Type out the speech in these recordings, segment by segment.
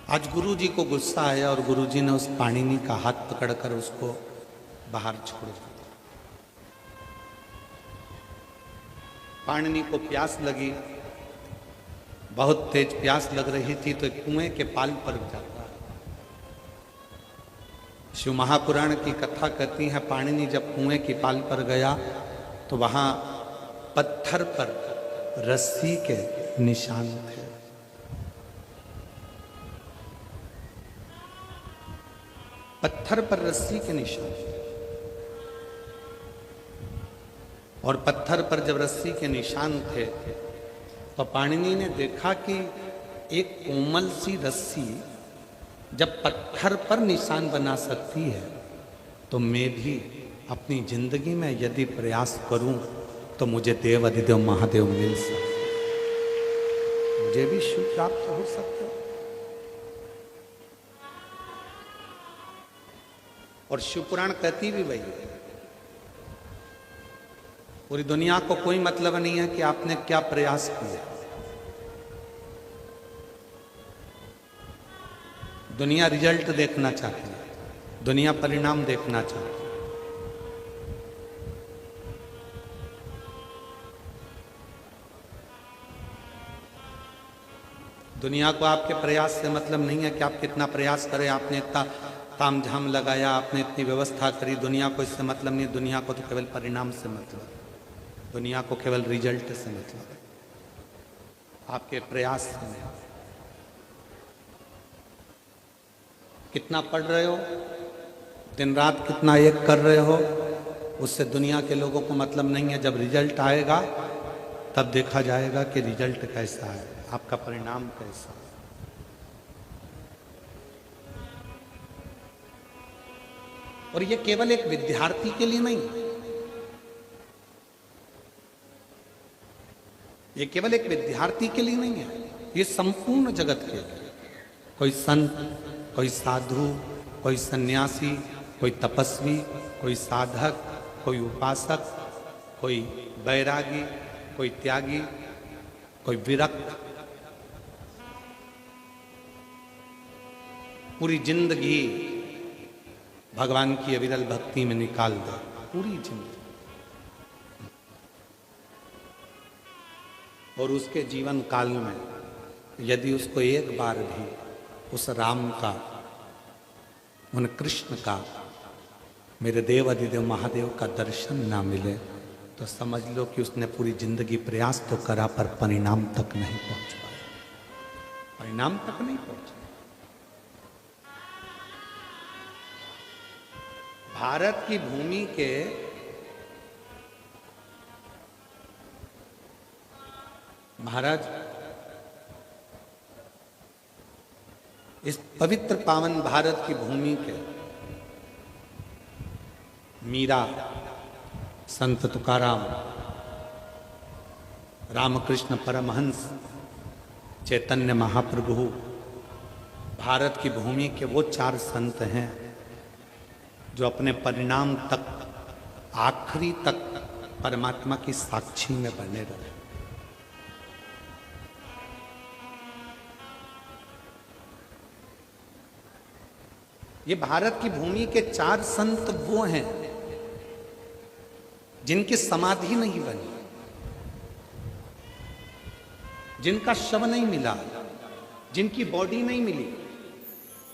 आज गुरुजी को गुस्सा आया और गुरुजी ने उस पाणिनि का हाथ पकड़कर उसको बाहर छोड़ दिया। पाणिनि को प्यास लगी, बहुत तेज प्यास लग रही थी, तो एक कुएं के पाल पर जाता है। शिव महापुराण की कथा कहती है, पाणिनि जब कुएं की पाल पर गया तो वहां पत्थर पर रस्सी के निशान थे। पत्थर पर रस्सी के निशान, और पत्थर पर जब रस्सी के निशान थे तो पाणिनि ने देखा कि एक कोमल सी रस्सी जब पत्थर पर निशान बना सकती है तो मैं भी अपनी जिंदगी में यदि प्रयास करूं तो मुझे देव अधिदेव महादेव मिल सकते, मुझे भी शिव प्राप्त हो सकते। और शिव पुराण कहती भी वही है। पूरी दुनिया को कोई मतलब नहीं है कि आपने क्या प्रयास किया। दुनिया रिजल्ट देखना चाहती है, दुनिया परिणाम देखना चाहती है। दुनिया को आपके प्रयास से मतलब नहीं है कि आप कितना प्रयास करें, आपने इतना ताम झाम लगाया, आपने इतनी व्यवस्था करी। दुनिया को इससे मतलब नहीं, दुनिया को तो केवल परिणाम से मतलब, दुनिया को केवल रिजल्ट से मतलब, आपके प्रयास से नहीं। कितना पढ़ रहे हो, दिन रात कितना एक कर रहे हो, उससे दुनिया के लोगों को मतलब नहीं है। जब रिजल्ट आएगा तब देखा जाएगा कि रिजल्ट कैसा है, आपका परिणाम कैसा है। और ये केवल एक विद्यार्थी के लिए नहीं, ये केवल एक विद्यार्थी के लिए नहीं है, ये संपूर्ण जगत के लिए। कोई संत, कोई साधु, कोई सन्यासी, कोई तपस्वी, कोई साधक, कोई उपासक, कोई बैरागी, कोई त्यागी, कोई विरक्त, पूरी जिंदगी भगवान की अविरल भक्ति में निकाल दो, पूरी जिंदगी, और उसके जीवन काल में यदि उसको एक बार भी उस राम का, उन कृष्ण का, मेरे देव अधिदेव महादेव का दर्शन ना मिले तो समझ लो कि उसने पूरी जिंदगी प्रयास तो करा पर परिणाम तक नहीं पहुंच पाया, परिणाम तक नहीं पहुंचा। भारत की भूमि के महाराज, इस पवित्र पावन भारत की भूमि के मीरा, संत तुकाराम, रामकृष्ण परमहंस, चैतन्य महाप्रभु, भारत की भूमि के वो 4 संत हैं जो अपने परिणाम तक, आखिरी तक परमात्मा की साक्षी में बने रहे। ये भारत की भूमि के 4 संत वो हैं जिनकी समाधि नहीं बनी, जिनका शव नहीं मिला, जिनकी बॉडी नहीं मिली,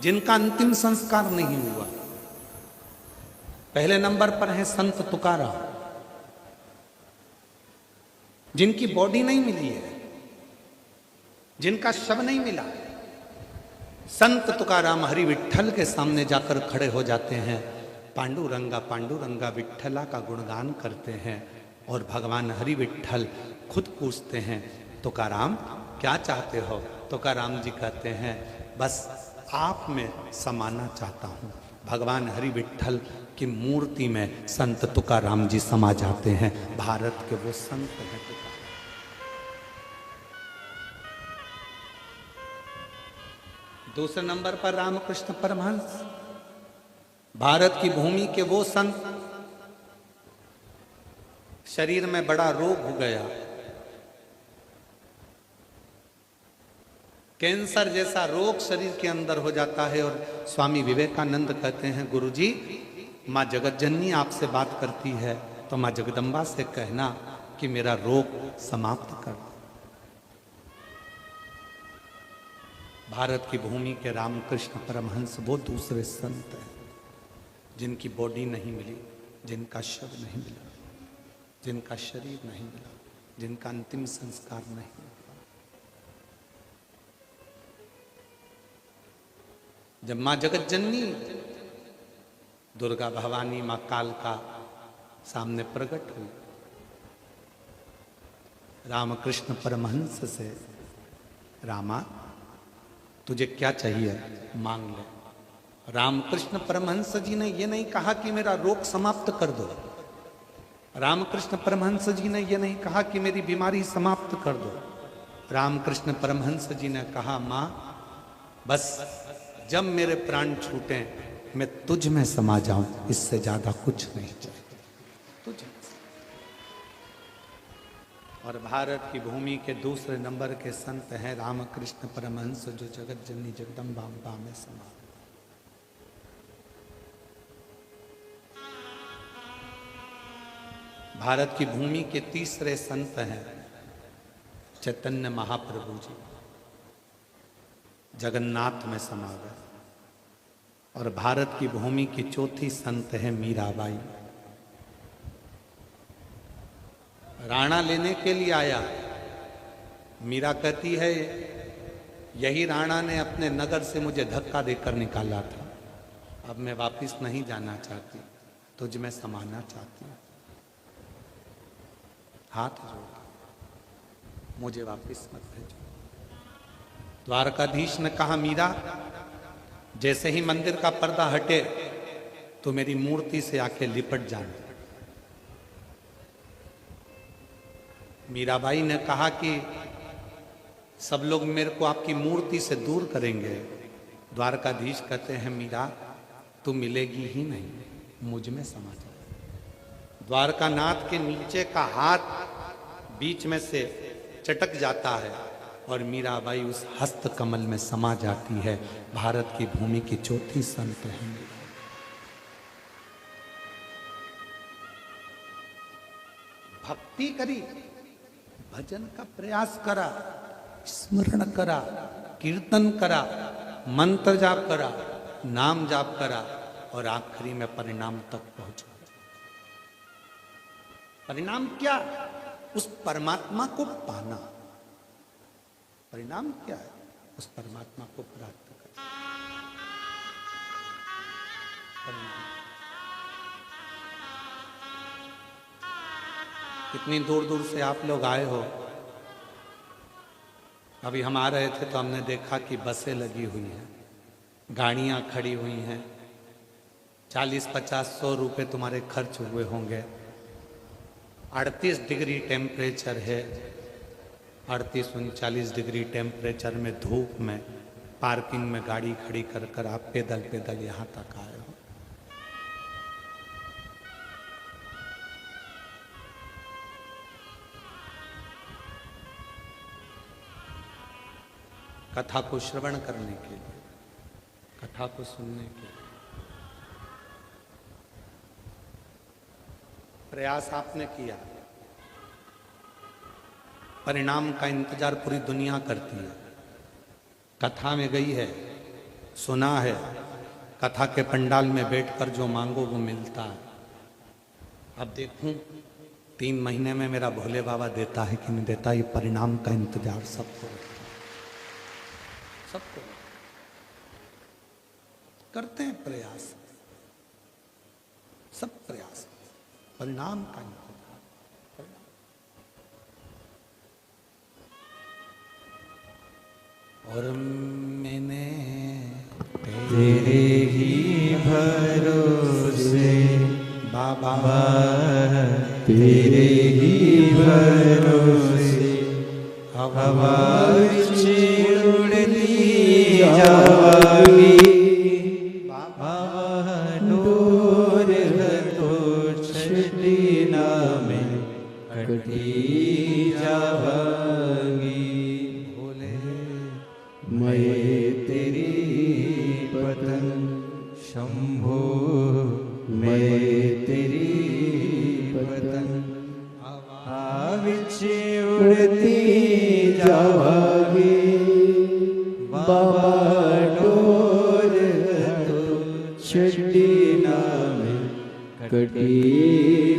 जिनका अंतिम संस्कार नहीं हुआ। पहले नंबर पर है संत तुकाराम, जिनकी बॉडी नहीं मिली है, जिनका शव नहीं मिला। संत तुकाराम हरि विठ्ठल के सामने जाकर खड़े हो जाते हैं, पांडुरंगा पांडुरंगा विठ्ठला का गुणगान करते हैं, और भगवान हरि विठ्ठल खुद पूछते हैं, तुकाराम क्या चाहते हो? तुकाराम जी कहते हैं, बस आप में समाना चाहता हूँ। भगवान हरि विठ्ठल की मूर्ति में संत तुकाराम जी समा जाते हैं। भारत के वो संत हैं तुकाराम। दूसरे नंबर पर रामकृष्ण परमहंस, भारत की भूमि के वो संत, शरीर में बड़ा रोग हो गया, कैंसर जैसा रोग शरीर के अंदर हो जाता है और स्वामी विवेकानंद कहते हैं, गुरुजी माँ जगत जननी आपसे बात करती है तो माँ जगदम्बा से कहना कि मेरा रोग समाप्त कर। भारत की भूमि के रामकृष्ण परमहंस वो दूसरे संत हैं जिनकी बॉडी नहीं मिली, जिनका शव नहीं मिला, जिनका शरीर नहीं मिला, जिनका अंतिम संस्कार नहीं मिला। जब माँ जगत जननी दुर्गा भवानी माँ कालका सामने प्रकट हुई, रामकृष्ण परमहंस से, रामा तुझे क्या चाहिए मांग ले। रामकृष्ण परमहंस जी ने यह नहीं कहा कि मेरा रोग समाप्त कर दो, रामकृष्ण परमहंस जी ने यह नहीं कहा कि मेरी बीमारी समाप्त कर दो। रामकृष्ण परमहंस जी ने कहा, माँ बस जब मेरे प्राण छूटे मैं तुझ में समा जाऊं, इससे ज्यादा कुछ नहीं चाहिए तुझ में। और भारत की भूमि के दूसरे नंबर के संत हैं रामकृष्ण परमहंस, जो जगत जननी जगदम्बा अम्बा में समा। भारत की भूमि के तीसरे संत हैं चैतन्य महाप्रभु जी, जगन्नाथ में समा गए। और भारत की भूमि की चौथी संत है मीराबाई। राणा लेने के लिए आया, मीरा कहती है यही राणा ने अपने नगर से मुझे धक्का देकर निकाला था, अब मैं वापस नहीं जाना चाहती, तुझ में समाना चाहती हूँ, हाथ जोड़ मुझे वापस मत भेजो। द्वारकाधीश ने कहा, मीरा जैसे ही मंदिर का पर्दा हटे तो मेरी मूर्ति से आके लिपट जाना। मीराबाई ने कहा कि सब लोग मेरे को आपकी मूर्ति से दूर करेंगे। द्वारकाधीश कहते हैं, मीरा तू मिलेगी ही नहीं, मुझ में समा जा। द्वारकानाथ के नीचे का हाथ बीच में से चटक जाता है और मीराबाई उस हस्त कमल में समा जाती है। भारत की भूमि की चौथी संत है। भक्ति करी, भजन का प्रयास करा, स्मरण करा, कीर्तन करा, मंत्र जाप करा, नाम जाप करा और आखिरी में परिणाम तक पहुंचा। परिणाम क्या? उस परमात्मा को पाना। परिणाम क्या है? उस परमात्मा को प्राप्त करना। कितनी दूर दूर से आप लोग आए हो। अभी हम आ रहे थे तो हमने देखा कि बसें लगी हुई हैं, गाड़ियां खड़ी हुई हैं। 40-50-100 रुपए तुम्हारे खर्च हुए होंगे। 38 डिग्री टेम्परेचर है, 38-39 डिग्री टेम्परेचर में धूप में पार्किंग में गाड़ी खड़ी कर कर आप पैदल पैदल यहाँ तक आए हो। कथा को श्रवण करने के लिए, कथा को सुनने के लिए। प्रयास आपने किया, परिणाम का इंतजार पूरी दुनिया करती है। कथा में गई है, सुना है, कथा के पंडाल में बैठकर जो मांगो वो मिलता है। अब देखूं 3 महीने में मेरा भोले बाबा देता है कि नहीं देता, ये परिणाम का इंतजार सबको सबको करते हैं प्रयास, सब प्रयास, परिणाम का इंतजार। और मैंने तेरे ही भरोसे बाबा, तेरे ही भरोसे हवा उड़ती जावागी। बाबा डोर तो छठी नामे कटी जावागी। मैं तेरी पतंग शंभो, मैं तेरी पतंग हवा विच उड़ती जावागी, बाबा डोर तो छड़ी नाम कटी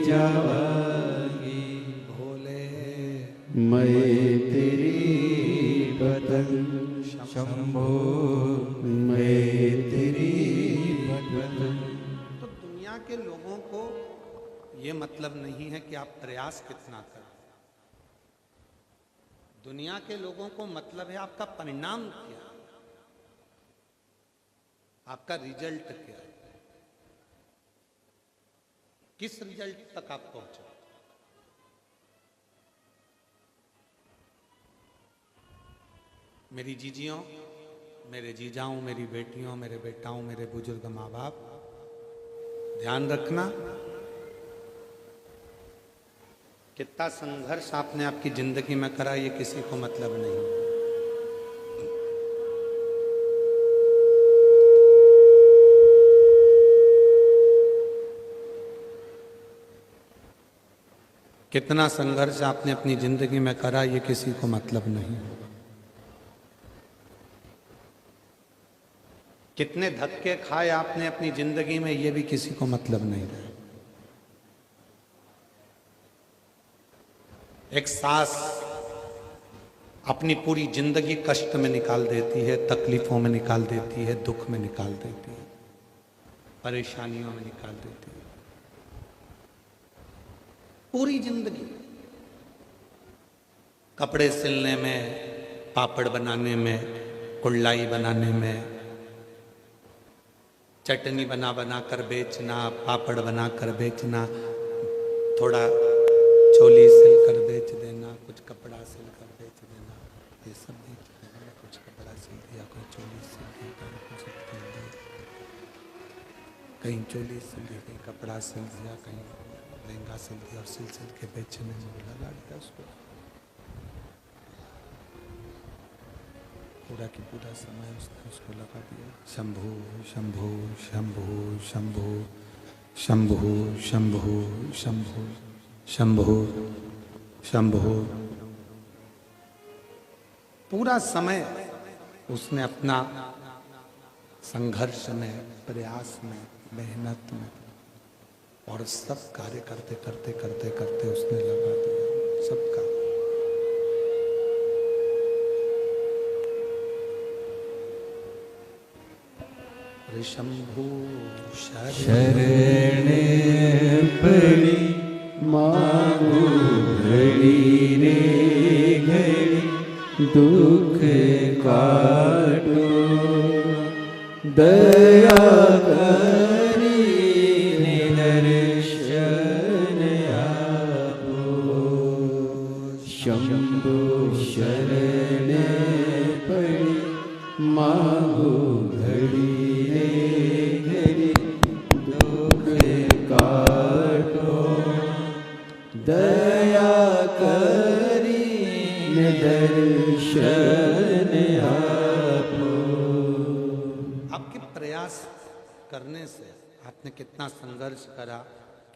जावागी। भोले मैं तेरी पतंग शंभो, मैं तेरी पतंग। तो दुनिया के लोगों को ये मतलब नहीं है कि आप प्रयास कितना करें, दुनिया के लोगों को मतलब है आपका परिणाम क्या, आपका रिजल्ट क्या, किस रिजल्ट तक आप पहुंचे। मेरी जीजियों, मेरे जीजाओं, मेरी बेटियों, मेरे बेटाओं, मेरे बुजुर्ग माँ बाप, ध्यान रखना कितना संघर्ष आपने आपकी जिंदगी में करा ये किसी को मतलब नहीं। कितना संघर्ष आपने अपनी जिंदगी में करा ये किसी को मतलब नहीं। कितने धक्के खाए आपने अपनी जिंदगी में ये भी किसी को मतलब नहीं रहा। एक सास अपनी पूरी जिंदगी कष्ट में निकाल देती है, तकलीफों में निकाल देती है, दुख में निकाल देती है, परेशानियों में निकाल देती है, पूरी जिंदगी। कपड़े सिलने में, पापड़ बनाने में, कुल्लाई बनाने में, चटनी बना बना कर बेचना, पापड़ बना कर बेचना, थोड़ा चोली सिल कर बेच देना, कुछ कपड़ा सिल कर बेच देना, ये सब बेच देना। कुछ कपड़ा सिल दिया, कोई चोली सिल दी, कहीं कुछ सिल दी, कहीं चोली सिल दी, कहीं कपड़ा सिल दिया, कहीं लहंगा सिल दिया, और सिल सिल के बेचने में लगा दिया उसको। पूरा की पूरा समय उसने उसको लगा दिया। शंभु शंभु शंभु शंभु शंभु शंभु शंभु शंभु शंभु। पूरा समय उसने अपना संघर्ष में, प्रयास में, मेहनत में और सब कार्य करते करते करते करते उसने लगा दिया सबका। शंभु शरणे पड़ी मांगू घड़ी रे घड़ी, दुख काटो दया करी दर्शन आपो। शंभु शरणे पड़ी मांगू घड़ी दया करी दर्शन आपो। आपके प्रयास करने से आपने कितना संघर्ष करा,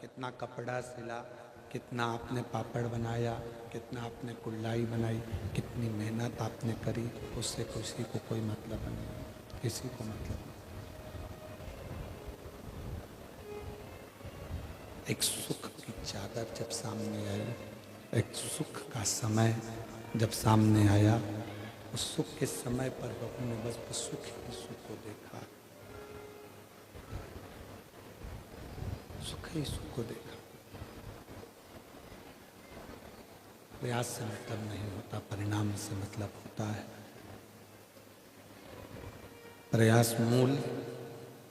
कितना कपड़ा सिला, कितना आपने पापड़ बनाया, कितना आपने कुल्लाई बनाई, कितनी मेहनत आपने करी, उससे किसी को कोई मतलब नहीं, किसी को मतलब नहीं। एक सुख की चादर जब सामने आई, एक सुख का समय जब सामने आया, उस सुख के समय पर बहू ने बस सुख ही सुख को देखा, सुख ही सुख को देखा। प्रयास से मतलब नहीं होता, परिणाम से मतलब होता है। प्रयास मूल,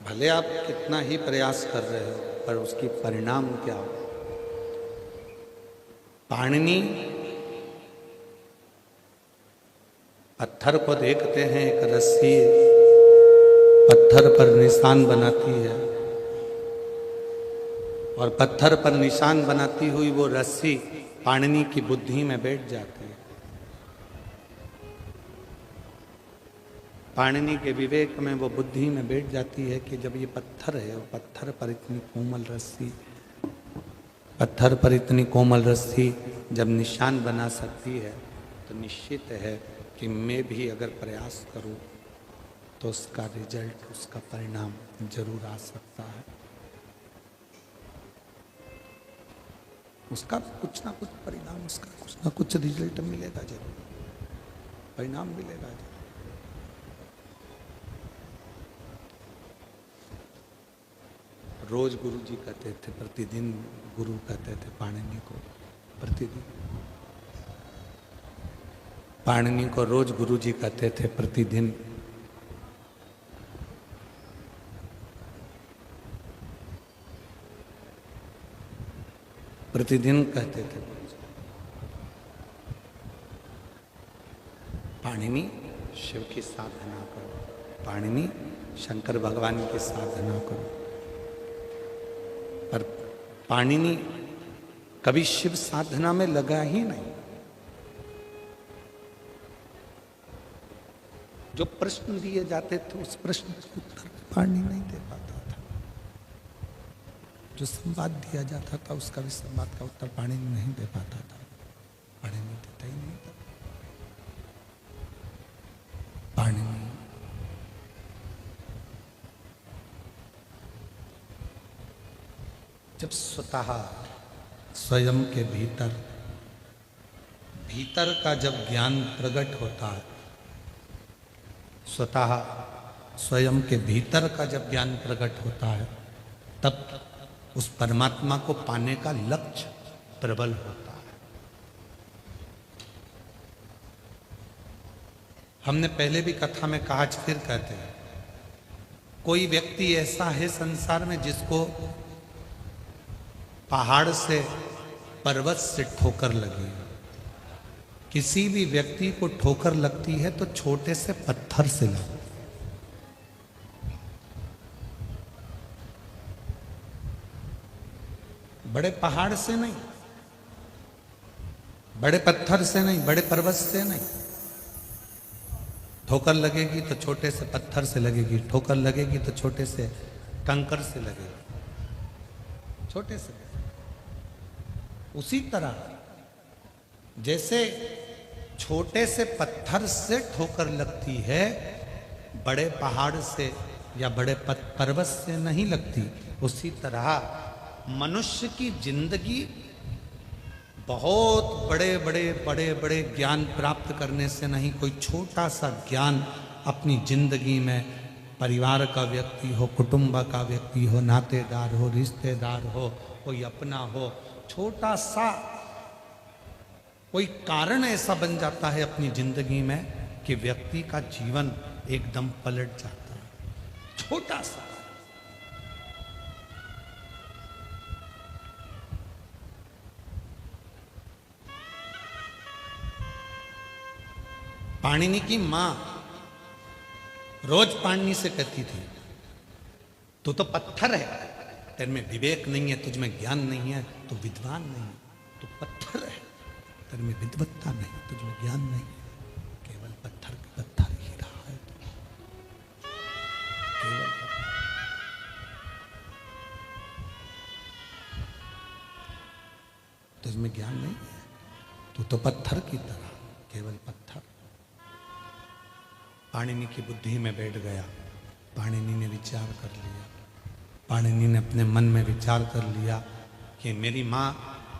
भले आप कितना ही प्रयास कर रहे हो पर उसकी परिणाम क्या हो। पाणिनि पत्थर को देखते हैं, एक रस्सी पत्थर पर निशान बनाती है और पत्थर पर निशान बनाती हुई वो रस्सी पाणिनि की बुद्धि में बैठ जाती है। पाणिनि के विवेक में वो बुद्धि में बैठ जाती है कि जब ये पत्थर है, और पत्थर पर इतनी कोमल रस्सी, पत्थर पर इतनी कोमल रस्सी जब निशान बना सकती है, तो निश्चित है कि मैं भी अगर प्रयास करूं तो उसका रिजल्ट, उसका परिणाम जरूर आ सकता है। उसका कुछ ना कुछ परिणाम, उसका कुछ ना कुछ रिजल्ट मिलेगा जरूर, परिणाम मिलेगा जरूर। रोज गुरु जी कहते थे, प्रतिदिन गुरु कहते थे पाणिनि को, प्रतिदिन पाणिनि को रोज गुरु जी कहते थे, प्रतिदिन। प्रतिदिन कहते थे पाणिनि शिव की साधना करो, पाणिनि शंकर भगवान की साधना करो। पर पाणिनि कभी शिव साधना में लगा ही नहीं। जो प्रश्न दिए जाते थे उस प्रश्न का उत्तर पाणिनि नहीं दे पाता था। जो संवाद दिया जाता था उसका भी संवाद का उत्तर पाणिनि नहीं दे पाता था। पाणिनि देता ही नहीं था। पाणिनि जब स्वतः स्वयं के भीतर का जब ज्ञान प्रकट होता है, स्वतः स्वयं के भीतर का जब ज्ञान प्रकट होता है, तब उस परमात्मा को पाने का लक्ष्य प्रबल होता है। हमने पहले भी कथा में कहा, आज फिर कहते हैं, कोई व्यक्ति ऐसा है संसार में जिसको पहाड़ से, पर्वत से ठोकर लगी। किसी भी व्यक्ति को ठोकर लगती है तो छोटे से पत्थर से लगती। बड़े पहाड़ से नहीं, बड़े पत्थर से नहीं, बड़े पर्वत से नहीं। ठोकर लगेगी तो छोटे से पत्थर से लगेगी, ठोकर लगेगी तो छोटे से कंकर से लगेगी, छोटे से। उसी तरह जैसे छोटे से पत्थर से ठोकर लगती है, बड़े पहाड़ से या बड़े पर्वत से नहीं लगती। उसी तरह मनुष्य की जिंदगी बहुत बड़े बड़े ज्ञान प्राप्त करने से नहीं, कोई छोटा सा ज्ञान अपनी जिंदगी में, परिवार का व्यक्ति हो, कुटुंब का व्यक्ति हो, नातेदार हो, रिश्तेदार हो, कोई अपना हो, छोटा सा कोई कारण ऐसा बन जाता है अपनी जिंदगी में कि व्यक्ति का जीवन एकदम पलट जाता है। छोटा सा। पाणिनि की मां रोज पाणिनि से कहती थी, तू तो पत्थर है, तेरे में विवेक नहीं है, तुझ में ज्ञान नहीं है, तू विद्वान नहीं है, तू पत्थर है, तेरे में विद्वत्ता नहीं, तुझ में ज्ञान नहीं है, केवल पत्थर का पत्थर ही रहा है तू, केवल तुझ में ज्ञान नहीं है, तू तो पत्थर की तरह, केवल पत्थर। पाणिनि की बुद्धि में बैठ गया। पाणिनि ने विचार कर लिया, पाणिनि ने अपने मन में विचार कर लिया कि मेरी माँ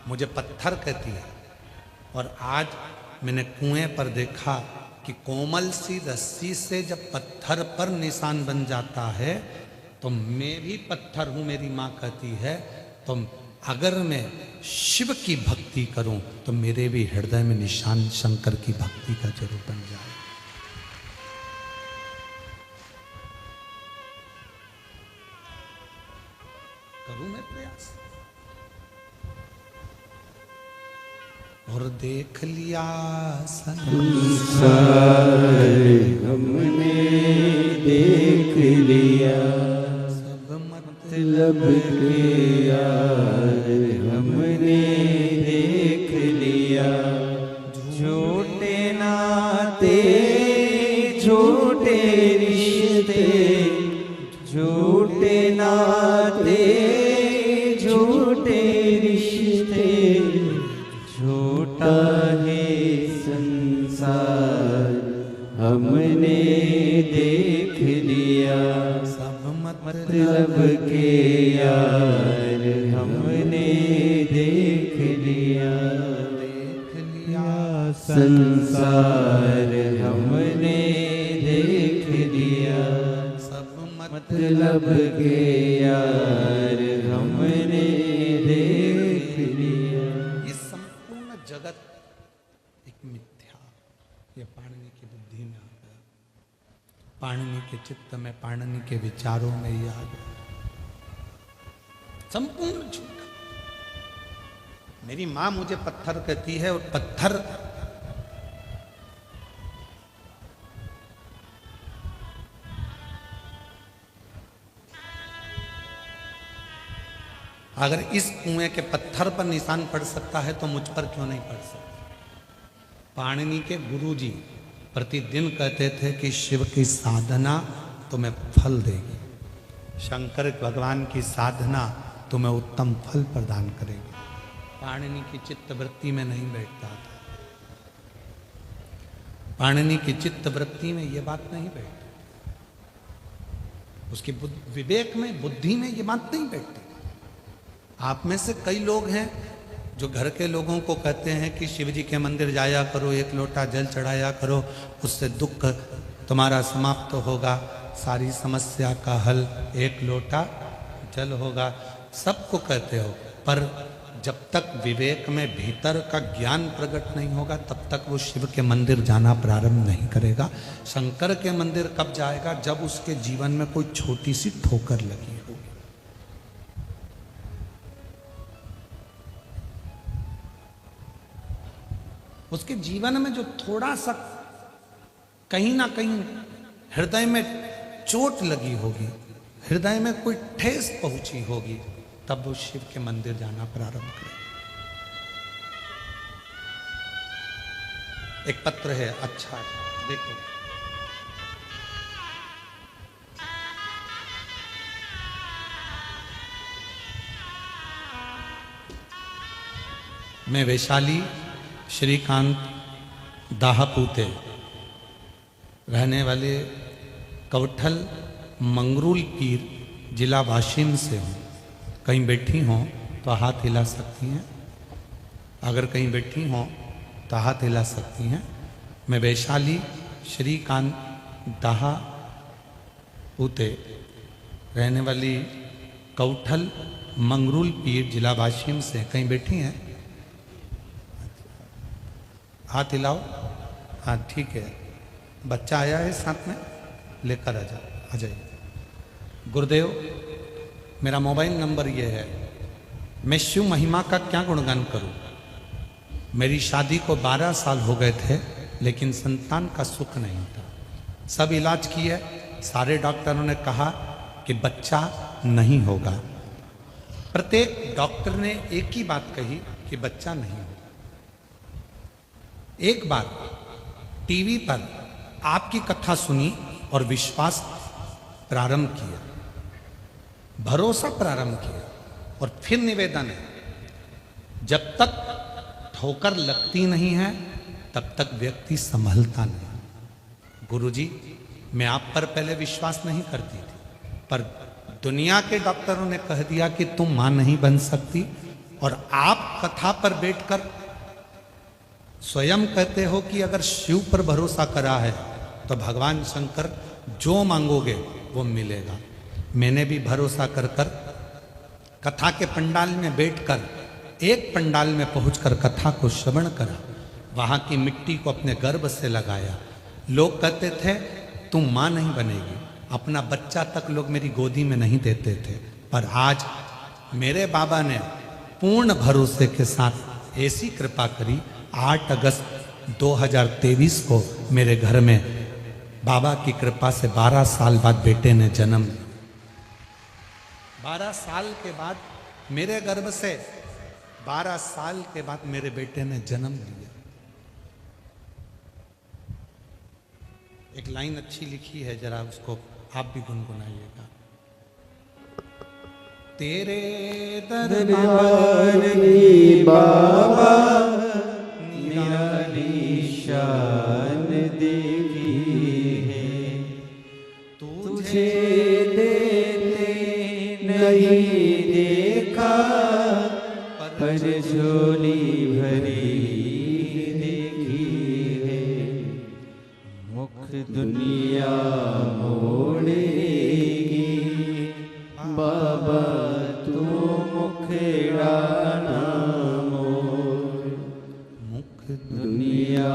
मुझे पत्थर कहती है, और आज मैंने कुएं पर देखा कि कोमल सी रस्सी से जब पत्थर पर निशान बन जाता है तो मैं भी पत्थर हूँ, मेरी माँ कहती है। तो अगर मैं शिव की भक्ति करूं तो मेरे भी हृदय में निशान शंकर की भक्ति का जरूर बन जाए। करूं मैं प्रयास। और देख लिया संसार हमने देख लिया, सब मतलब के यार हमने देख लिया। झूठे नाते झूठ झूठे रिश्ते झूठे नाते झूठे रिश्ते झूठा है संसार हमने देख लिया। सब मतलब के यार हमने देख लिया। संसार हमने देख लिया। सब मतलब के यार हमने देख लिया। ये संपूर्ण जगत एक मिथ्या, ये पाणिनि की बुद्धि में आ गया, पाणिनि के चित्त में, पाणिनि के विचारों में ये आ गया। संपूर्ण झूठा। मेरी मां मुझे पत्थर कहती है, और पत्थर अगर इस कुएं के पत्थर पर निशान पड़ सकता है तो मुझ पर क्यों नहीं पड़ सकता। पाणिनि के गुरुजी प्रतिदिन कहते थे कि शिव की साधना तुम्हें फल देगी, शंकर भगवान की साधना तुम्हें उत्तम फल प्रदान करेगी। पाणिनि की चित्त वृत्ति में नहीं बैठता था, पाणिनि की चित्त वृत्ति में ये बात नहीं बैठती, उसकी विवेक में, बुद्धि में ये बात नहीं बैठती। आप में से कई लोग हैं जो घर के लोगों को कहते हैं कि शिव जी के मंदिर जाया करो, एक लोटा जल चढ़ाया करो, उससे दुख तुम्हारा समाप्त होगा, सारी समस्या का हल एक लोटा जल होगा। सबको कहते हो, पर जब तक विवेक में भीतर का ज्ञान प्रकट नहीं होगा तब तक वो शिव के मंदिर जाना प्रारंभ नहीं करेगा। शंकर के मंदिर कब जाएगा? जब उसके जीवन में कोई छोटी सी ठोकर लगी होगी। उसके जीवन में जो थोड़ा सा कहीं ना कहीं हृदय में चोट लगी होगी, हृदय में कोई ठेस पहुंची होगी, तब वो शिव के मंदिर जाना प्रारंभ करे। एक पत्र है, अच्छा देखो, मैं वैशाली श्रीकांत दाहापूते रहने वाले कवठल मंगरूल पीर जिला वाशिम से हूँ। कहीं बैठी हों तो हाथ हिला सकती हैं, अगर कहीं बैठी हों तो हाथ हिला सकती हैं। मैं वैशाली श्रीकांत दाहापूते रहने वाली कवठल मंगरूल पीर जिला वाशिम से, कहीं बैठी हैं? हाथ हिलाओ। हाँ ठीक है, बच्चा आया है साथ में, लेकर आ जाइए। गुरुदेव, मेरा मोबाइल नंबर ये है। मैं शिव महिमा का क्या गुणगान करूं? मेरी शादी को 12 साल हो गए थे, लेकिन संतान का सुख नहीं था। सब इलाज किए, सारे डॉक्टरों ने कहा कि बच्चा नहीं होगा। प्रत्येक डॉक्टर ने एक ही बात कही कि बच्चा नहीं होगा। एक बार टीवी पर आपकी कथा सुनी और विश्वास प्रारंभ किया, भरोसा प्रारंभ किया, और फिर निवेदन है, जब तक ठोकर लगती नहीं है तब तक व्यक्ति संभलता नहीं। गुरुजी, मैं आप पर पहले विश्वास नहीं करती थी, पर दुनिया के डॉक्टरों ने कह दिया कि तुम मां नहीं बन सकती, और आप कथा पर बैठकर स्वयं कहते हो कि अगर शिव पर भरोसा करा है तो भगवान शंकर जो मांगोगे वो मिलेगा। मैंने भी भरोसा कर कर कथा के पंडाल में बैठकर, एक पंडाल में पहुंचकर कथा को श्रवण करा, वहां की मिट्टी को अपने गर्भ से लगाया। लोग कहते थे तुम मां नहीं बनेगी, अपना बच्चा तक लोग मेरी गोदी में नहीं देते थे, पर आज मेरे बाबा ने पूर्ण भरोसे के साथ ऐसी कृपा करी। 8 अगस्त 2023 को मेरे घर में बाबा की कृपा से 12 साल बाद बेटे ने जन्म लिया। 12 साल के बाद मेरे गर्भ से 12 साल के बाद मेरे बेटे ने जन्म लिया। एक लाइन अच्छी लिखी है, जरा उसको आप भी गुनगुनाइएगा। तेरे दरबार की बाबा निराली शान देखी है, तुझे देते नहीं देखा, पर झोली भरी देखी है। मुख दुनिया मोड़ेगी बाबा, तू मुखड़ा ना मोड़। मुख दुनिया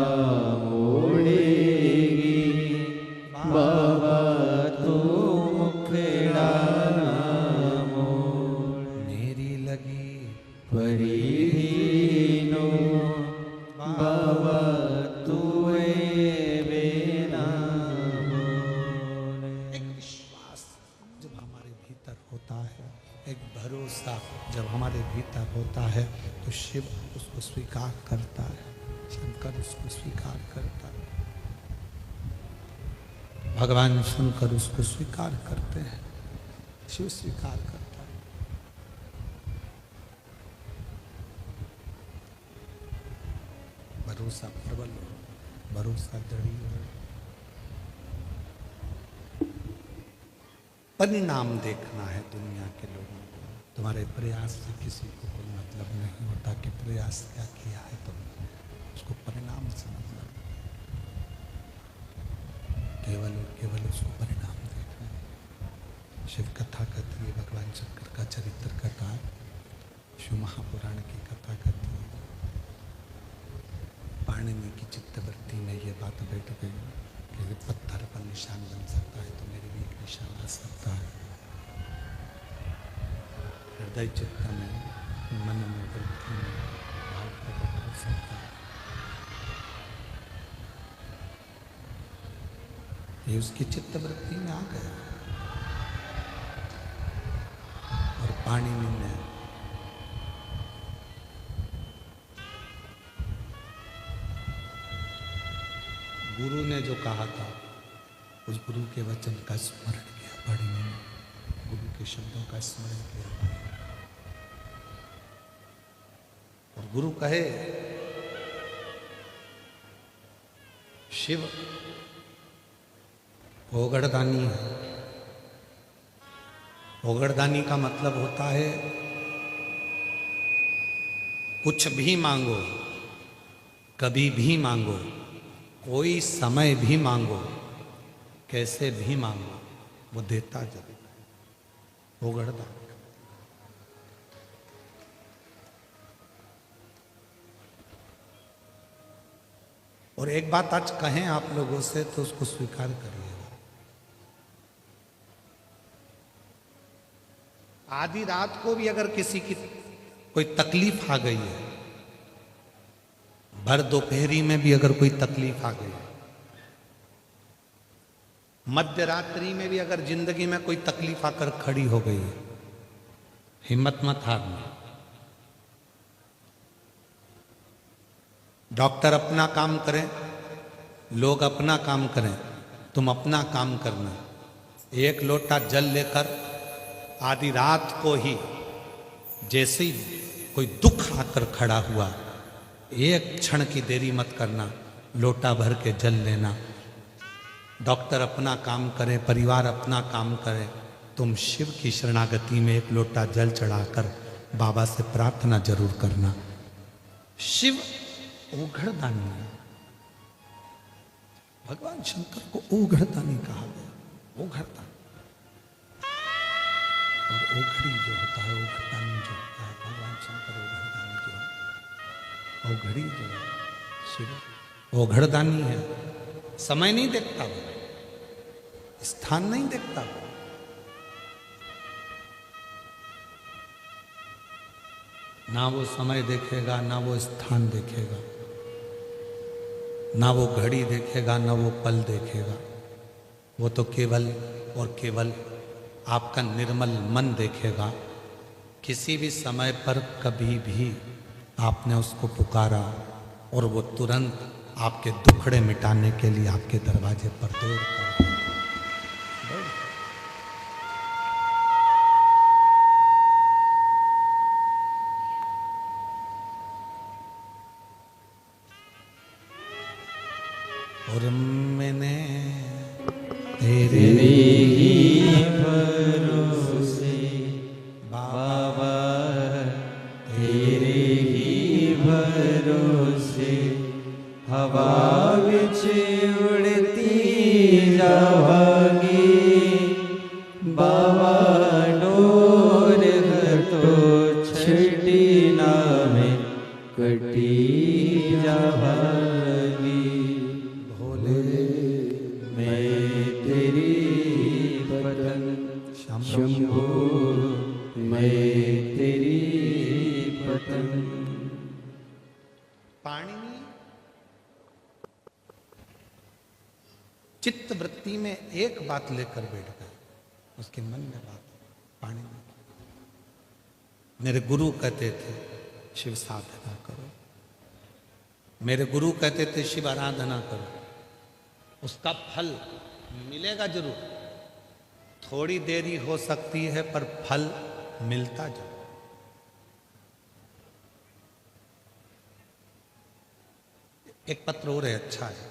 मोड़ेगी बाबा, तू मुखड़ा ना मोड़। मेरी लगी परीनो बाबा, तू बेना मोड़। एक विश्वास जब हमारे भीतर होता है, एक भरोसा जब हमारे भीतर होता है, तो शिव उसको स्वीकार करता है, शंकर उसको स्वीकार करता है, भगवान शंकर उसको स्वीकार करते हैं, शिव स्वीकार करता है। भरोसा प्रबल हो, भरोसा दृढ़ हो। परिणाम देखना है दुनिया के लोगों को। तुम्हारे प्रयास से किसी को कोई मतलब नहीं होता कि प्रयास क्या किया है तुमने, उसको परिणाम से मतलब, केवल और केवल उसको परिणाम देखना है। शिव कथा कहती है, भगवान शंकर का चरित्र कथा, शिव महापुराण की कथा कहती है। पाणिनि की चित्तवृत्ति में ये बात बैठ गई कि पत्थर पर निशान बन सकता है तो मेरे भी एक निशान आ सकता है। हृदय चित्त में, मन में, वृत्ति में भाव प्रकट हो सकता है। ये उसकी चित्तवृत्ति में आ गया। और पाणिनि ने गुरु ने जो कहा था, उस गुरु के वचन का स्मरण किया पाणिनि ने, गुरु के शब्दों का स्मरण किया। और गुरु कहे, शिव ओगड़दानी है। ओगड़दानी का मतलब होता है कुछ भी मांगो, कभी भी मांगो, कोई समय भी मांगो, कैसे भी मांगो, वो देता जरूर है। ओगड़दानी। और एक बात आज कहें आप लोगों से तो उसको स्वीकार करिएगा। आधी रात को भी अगर किसी की कोई तकलीफ आ गई है, भर दोपहरी में भी अगर कोई तकलीफ आ गई है, मध्य रात्रि में भी अगर जिंदगी में कोई तकलीफ आकर खड़ी हो गई है, हिम्मत मत हारना। डॉक्टर अपना काम करें, लोग अपना काम करें, तुम अपना काम करना। एक लोटा जल लेकर आधी रात को ही जैसे ही कोई दुख आकर खड़ा हुआ, एक क्षण की देरी मत करना, लोटा भर के जल लेना। डॉक्टर अपना काम करे, परिवार अपना काम करे, तुम शिव की शरणागति में एक लोटा जल चढ़ाकर बाबा से प्रार्थना जरूर करना। शिव ओघड़दानी है। भगवान शंकर को ओघड़दानी कहा गया। ओघड़दानी और ओघड़ी जो होता है, ओघड़दानी जो होता है, भगवान शंकर ओघड़दानी जो है, ओघड़ी जो है शिव ओघड़दानी है। समय नहीं देखता वो, स्थान नहीं देखता वो, ना वो समय देखेगा, ना वो स्थान देखेगा, ना वो घड़ी देखेगा, ना वो पल देखेगा। वो तो केवल और केवल आपका निर्मल मन देखेगा। किसी भी समय पर कभी भी आपने उसको पुकारा और वो तुरंत आपके दुखड़े मिटाने के लिए आपके दरवाजे पर दौड़ कर और मैंने तेरे ही भरोसे बाबा, तेरे ही भरोसे हवा विच उड़ती जावांगी बाबा, डोर घर तो छड़ी ना में कटी जावांगी भोले, मैं तेरी पतंग शंभो, मैं तेरी पतंग। पाणिनि चित्त वृत्ति में एक बात लेकर बैठ गए, उसके मन में बात पाणिनि। मेरे गुरु कहते थे शिव साधना करो, मेरे गुरु कहते थे शिव आराधना करो, उसका फल मिलेगा जरूर, थोड़ी देरी हो सकती है पर फल मिलता जरूर। एक पत्र और है, अच्छा है।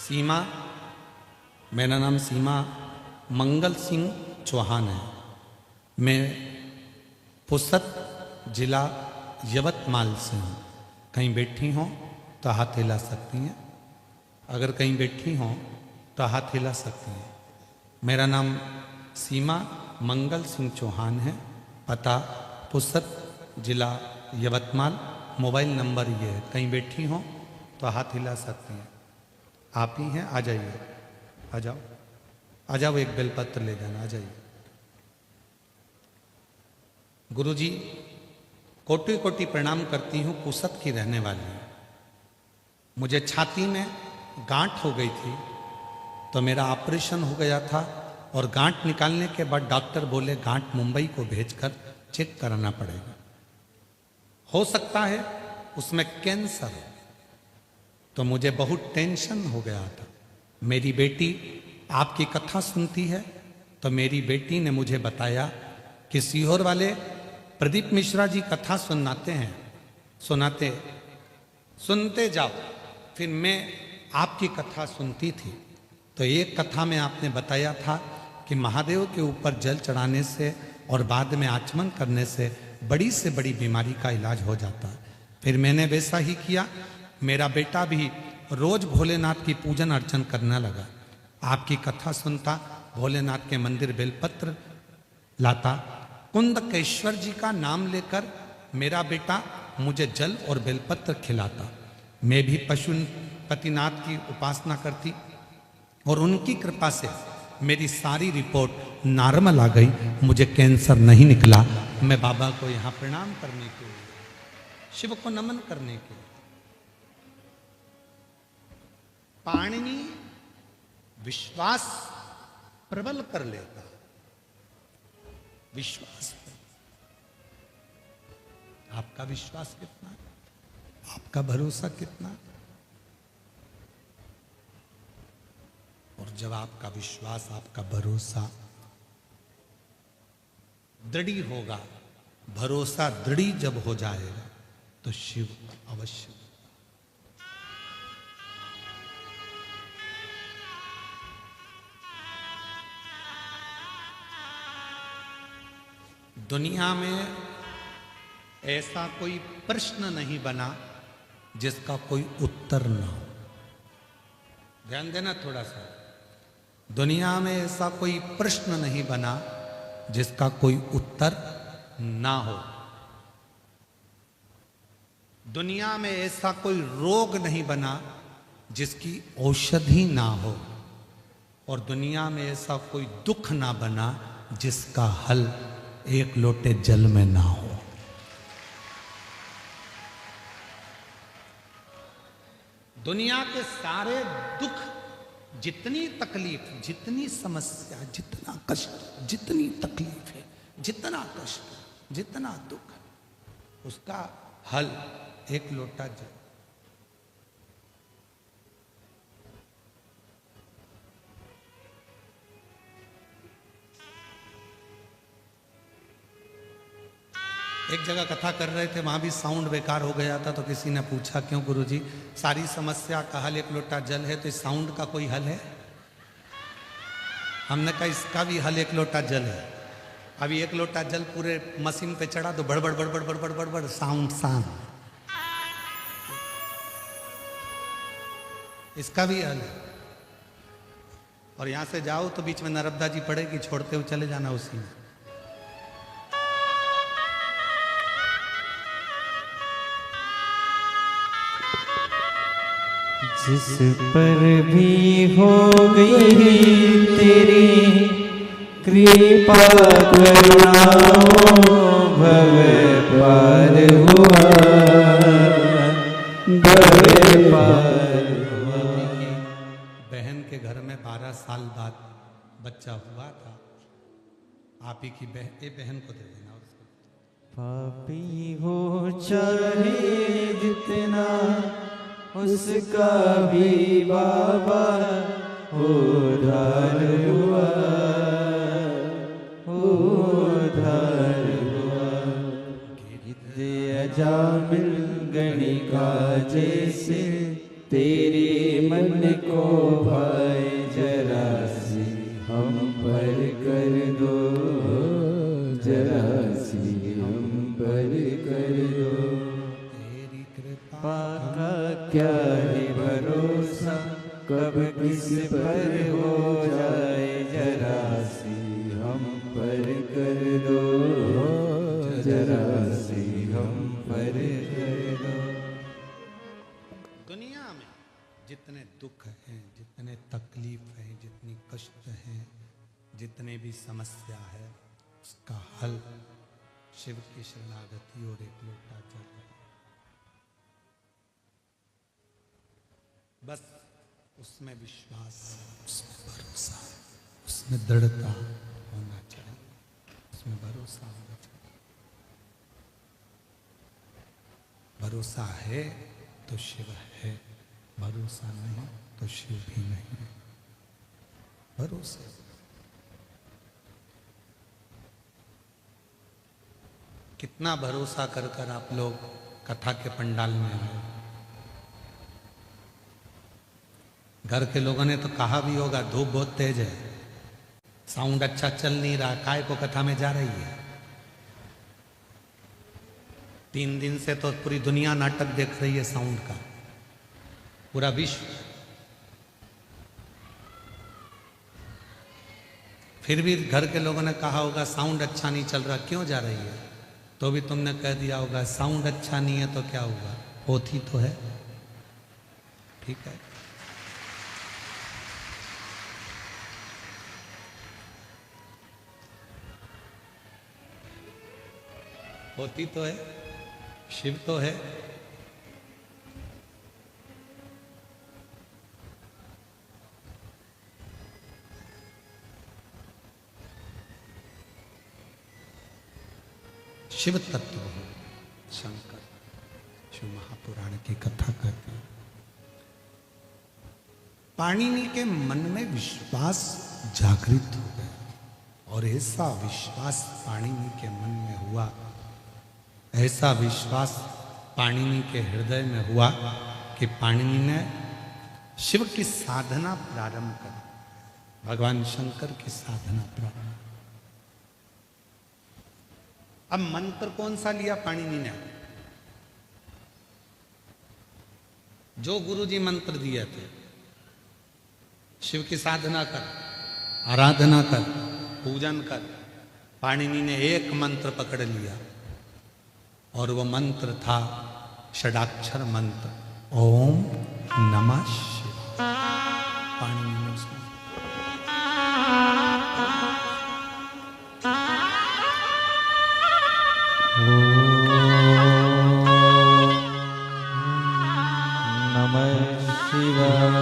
सीमा, मेरा नाम सीमा मंगल सिंह चौहान है। मैं पुसद जिला यवतमाल से हूँ। कहीं बैठी हों तो हाथ हिला सकती हैं, अगर कहीं बैठी हों तो हाथ हिला सकती हैं। मेरा नाम सीमा मंगल सिंह चौहान है, पता पुसद जिला यवतमाल, मोबाइल नंबर ये है। कहीं बैठी हों तो हाथ हिला सकती हैं। आप ही हैं, आ जाइए, आ जाओ, आ जाओ, एक बेलपत्र ले जाना, आ जाइए। गुरुजी कोटि कोटि प्रणाम करती हूँ, पुसद की रहने वाली हूँ। मुझे छाती में गांठ हो गई थी तो मेरा ऑपरेशन हो गया था, और गांठ निकालने के बाद डॉक्टर बोले गांठ मुंबई को भेजकर चेक कराना पड़ेगा, हो सकता है उसमें कैंसर हो। तो मुझे बहुत टेंशन हो गया था। मेरी बेटी आपकी कथा सुनती है, तो मेरी बेटी ने मुझे बताया कि सीहोर वाले प्रदीप मिश्रा जी कथा सुनाते हैं, सुनते जाओ। फिर मैं आपकी कथा सुनती थी, तो एक कथा में आपने बताया था कि महादेव के ऊपर जल चढ़ाने से और बाद में आचमन करने से बड़ी से बड़ी बीमारी का इलाज हो जाता है। फिर मैंने वैसा ही किया। मेरा बेटा भी रोज भोलेनाथ की पूजन अर्चन करने लगा। आपकी कथा सुनता, भोलेनाथ के मंदिर बेलपत्र लाता, कुंदकेश्वर जी का नाम लेकर मेरा बेटा मुझे जल और बेलपत्र खिलाता। मैं भी पशुपतिनाथ की उपासना करती और उनकी कृपा से मेरी सारी रिपोर्ट नॉर्मल आ गई, मुझे कैंसर नहीं निकला। मैं बाबा को यहाँ प्रणाम करने के लिए, शिव को नमन करने के लिए। पाणिनि विश्वास प्रबल कर लेता, विश्वास। आपका विश्वास कितना, आपका भरोसा कितना? और जब आपका विश्वास, आपका भरोसा दृढ़ होगा, भरोसा दृढ़ जब हो जाएगा तो शिव अवश्य। दुनिया में ऐसा कोई प्रश्न नहीं बना जिसका कोई उत्तर ना हो। ध्यान देना थोड़ा सा। दुनिया में ऐसा कोई प्रश्न नहीं बना जिसका कोई उत्तर ना हो। दुनिया में ऐसा कोई रोग नहीं बना जिसकी औषधि ना हो। और दुनिया में ऐसा कोई दुख ना बना जिसका हल एक लोटे जल में ना हो। दुनिया के सारे दुख, जितनी तकलीफ, जितनी समस्या, जितना कष्ट, जितनी तकलीफ है, जितना कष्ट, जितना दुख, उसका हल एक लोटा जल। एक जगह कथा कर रहे थे, वहां भी साउंड बेकार हो गया था, तो किसी ने पूछा क्यों गुरुजी, सारी समस्या का हल एक लोटा जल है, तो इस साउंड का कोई हल है? हमने कहा इसका भी हल एक लोटा जल है। अभी एक लोटा जल पूरे मशीन पे चढ़ा तो बड़बड़ बड़बड़ बड़बड़ बड़बड़ साउंड शांत, इसका भी हल है। और यहां से जाओ तो बीच में नर्मदा जी पड़ेगी, छोड़ते हुए चले जाना उसी में। जिस पर भी हो गई तेरी कृपा करुणा, भव पार हुआ, भव पार हुआ। बहन के घर में 12 साल बाद बच्चा हुआ था। आप ही की बहन को दे देना उसको। पापी हो चाहे जितना, उसका भी बाबा उद्धार हुआ, उद्धार हुआ। अजामिल गणिका जैसे तेरे मन को भाए, जरा सी हम पर कर दो, जरा सी हम पर कर दो। तेरी कृपा का क्या है भरोसा, कब किस पर हो जाए, जरा सी हम पर कर दो, जरा सी हम पर कर दो। दुनिया में जितने दुख हैं, जितने तकलीफ हैं, जितनी कष्ट हैं, जितने भी समस्या है, उसका हल शिव की शरणागति और एक लोटा जल है। बस उसमें विश्वास, उसमें भरोसा, उसमें दृढ़ता होना चाहिए, उसमें भरोसा होना चाहिए। भरोसा है तो शिव है, भरोसा नहीं तो शिव भी नहीं। भरोसे कितना भरोसा कर कर आप लोग कथा के पंडाल में आए। घर के लोगों ने तो कहा भी होगा धूप बहुत तेज है, साउंड अच्छा चल नहीं रहा, काय को कथा में जा रही है। 3 दिन से तो पूरी दुनिया नाटक देख रही है साउंड का, पूरा विश्व। फिर भी घर के लोगों ने कहा होगा साउंड अच्छा नहीं चल रहा, क्यों जा रही है? तो भी तुमने कह दिया होगा साउंड अच्छा नहीं है तो क्या हुआ, होती तो है। ठीक है, होती तो है, शिव तो है। शिव तत्व हो शंकर, शिव महापुराण की कथा करते हैं। पाणिनि के मन में विश्वास जागृत हो गया और ऐसा विश्वास पाणिनि के मन में हुआ, ऐसा विश्वास पाणिनि के हृदय में हुआ कि पाणिनि ने शिव की साधना प्रारंभ कर, भगवान शंकर की साधना प्रारंभ। अब मंत्र कौन सा लिया पाणिनि ने? जो गुरुजी मंत्र दिए थे, शिव की साधना कर, आराधना कर, पूजन कर। पाणिनि ने एक मंत्र पकड़ लिया और वो मंत्र था षडाक्षर मंत्र, ओम नमः शिवाय। पाणिनि ने उसमें नमः शिवाय।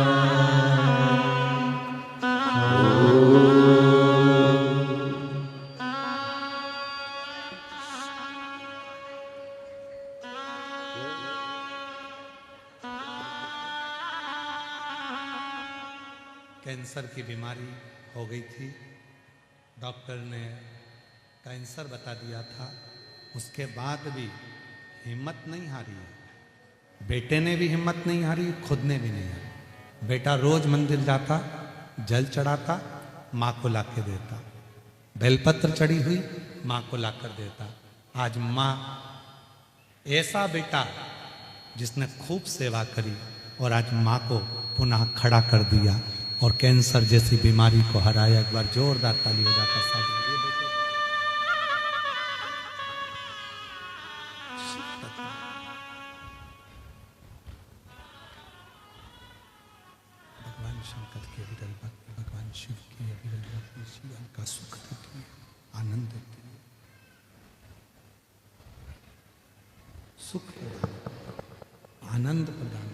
कैंसर की बीमारी हो गई थी। डॉक्टर ने कैंसर बता दिया था। उसके बाद भी हिम्मत नहीं हारी है। बेटे ने भी हिम्मत नहीं हारी, खुद ने भी नहीं हारी। बेटा रोज मंदिर जाता, जल चढ़ाता, माँ को लाके देता। बेलपत्र चढ़ी हुई माँ को लाकर देता। आज माँ, ऐसा बेटा जिसने खूब सेवा करी और आज माँ को पुनः खड़ा कर दिया और कैंसर जैसी बीमारी को हराया। एक बार जोरदार ताली हो जाता साथ। भगवान शंकर के विरल भक्ति, भगवान शिव के विरल भक्ति जीवन का सुख देती है, आनंद देती है, सुख प्रदान, आनंद प्रदान।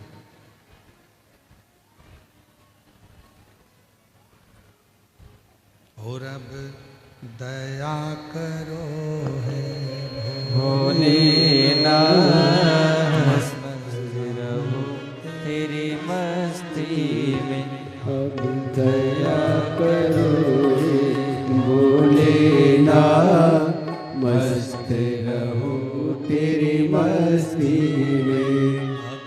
और अब दया करो है भोलेनाथ, मस्त रहो तेरी मस्ती में। अब दया करो हे भोलेनाथ, मस्त रहो तेरी मस्ती में। अब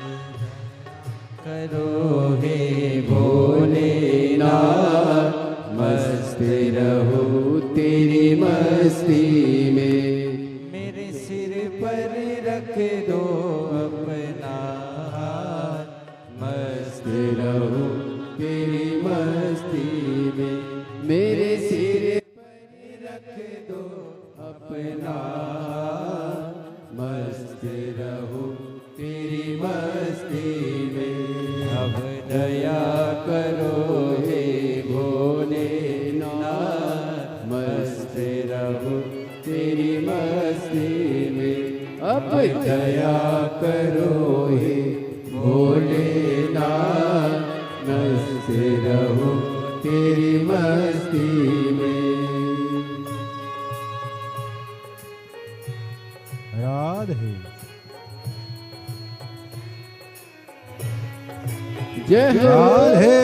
करो हे भोलेनाथ, मस्त रहो तेरी मस्ती में। मेरे सिर पर रख दो अपना हाथ, मस्त रहो तेरी मस्ती में। मेरे सिर पर रख दो अपना हाथ, मस्त रहो तेरी मस्ती में। अब दया करो हे भोलेनाथ, मस्त रहो तेरी मस्ती में। अब दया करो हे भोलेनाथ, मस्त रहो तेरी मस्ती में। राधे जय हो राधे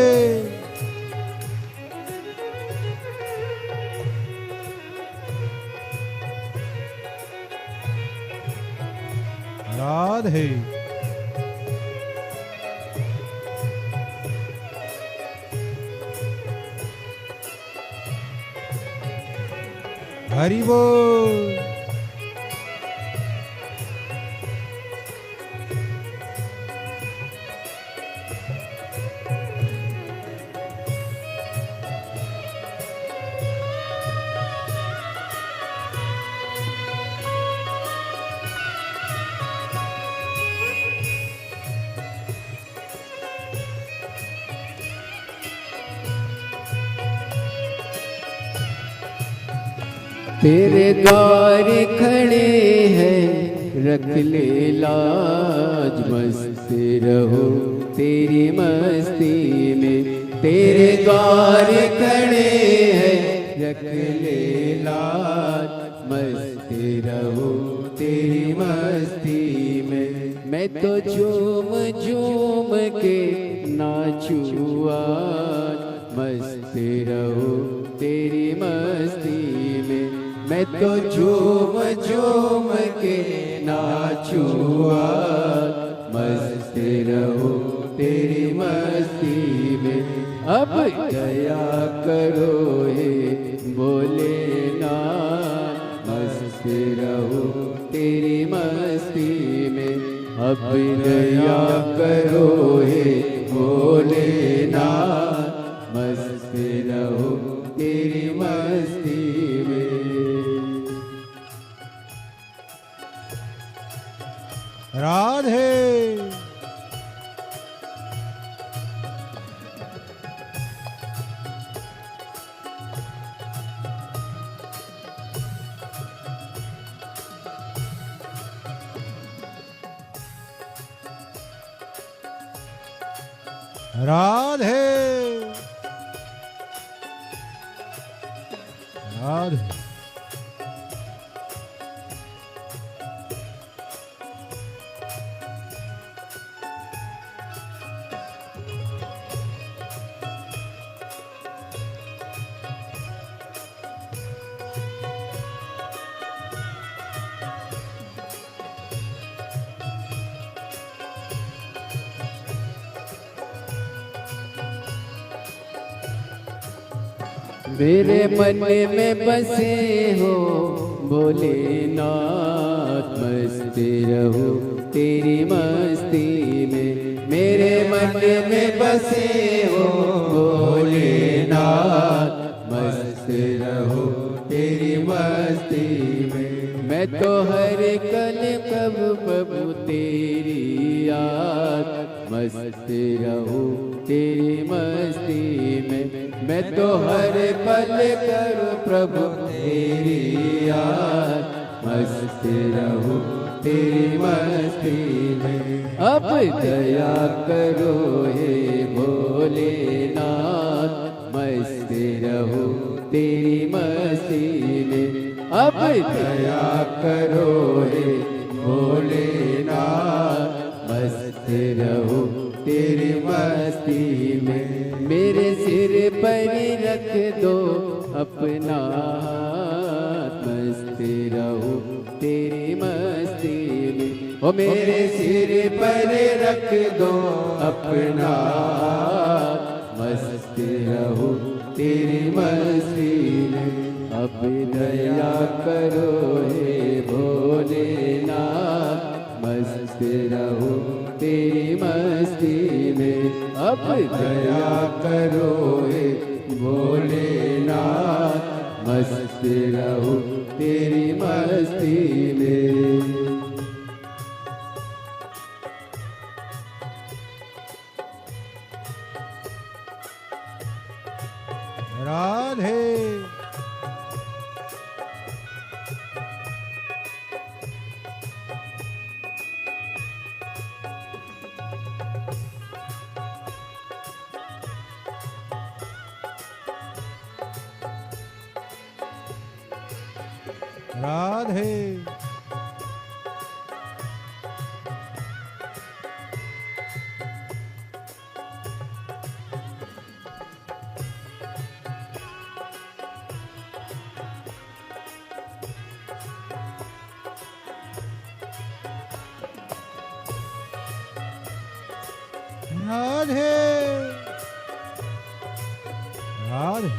राधे। हरि बोल। तेरे द्वार खड़े हैं रख ले लाज, मस्त रहो तेरी मस्ती में। तेरे द्वार खड़े हैं रख ले लाज, मस्त रहो तेरी मस्ती में। मैं तो झूम झूम के नाचूं आज, मस्त रहो तेरी मस्ती में। मैं तो झूम झूम के नाचूं आज, मस्त रहो तेरी मस्ती में। अब दया करो हे भोलेनाथ, मस्त रहो तेरी मस्ती में। अब दया करो हे भोलेनाथ, मस्त रहो तेरी मस्ती में। राधे राधे राधे मेरे मन में बसे हो भोलेनाथ, मस्ती रहो तेरी मस्ती में। मेरे मन में बसे हो भोलेनाथ, मस्ती रहो तेरी मस्ती में। मैं तो हर कल प्रभु प्रभु तेरी याद, मस्ती रहो तेरी मस्ती में। मैं तो हर पल करूं प्रभु तेरी याद, मस्ती रहूं तेरी मस्ती में। अब दया करो हे भोलेनाथ, मस्ती रहूं तेरी मस्ती में। अब दया करो हे भोलेनाथ, मस्ती रहूं तेरी मस्ती में। मेरे सिर पर रख दो अपना हाथ, मस्ती रहो तेरी मस्ती में। ओ मेरे सिर पर रख दो अपना हाथ, मस्ती रहो तेरी मस्ती में। अब दया करो हे भोलेनाथ, मस्ती रहो तेरी मस्ती में। अब दया करो हे भोलेनाथ, मस्ती रहो तेरी मस्ती में। राधे राधे राधे राधे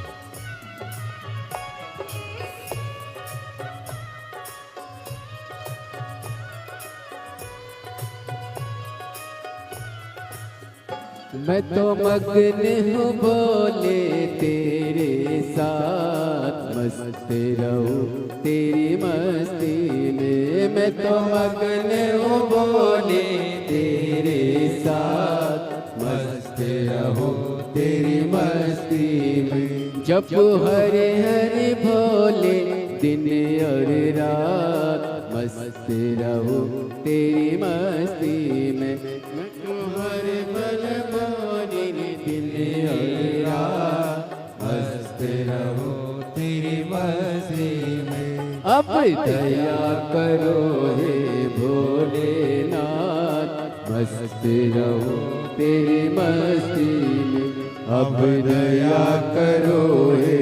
मैं तो मग्न हूँ बोले तेरे साथ, मस्ती रहो तेरी मस्ती में। मैं तो मग्न हूँ बोले तेरे साथ, मस्ती रहो तेरी मस्ती में। जब हरे हरे भोले दिन और रात, मस्ती रहो तेरी मस्ती में। मैं तो हरे बल बोले दिन और रात, मस्ती रहो तेरी मस्ती में। अब दया करो हे भोलेनाथ, मस्ती रहो तेरी मस्ती में। अब दया करो हे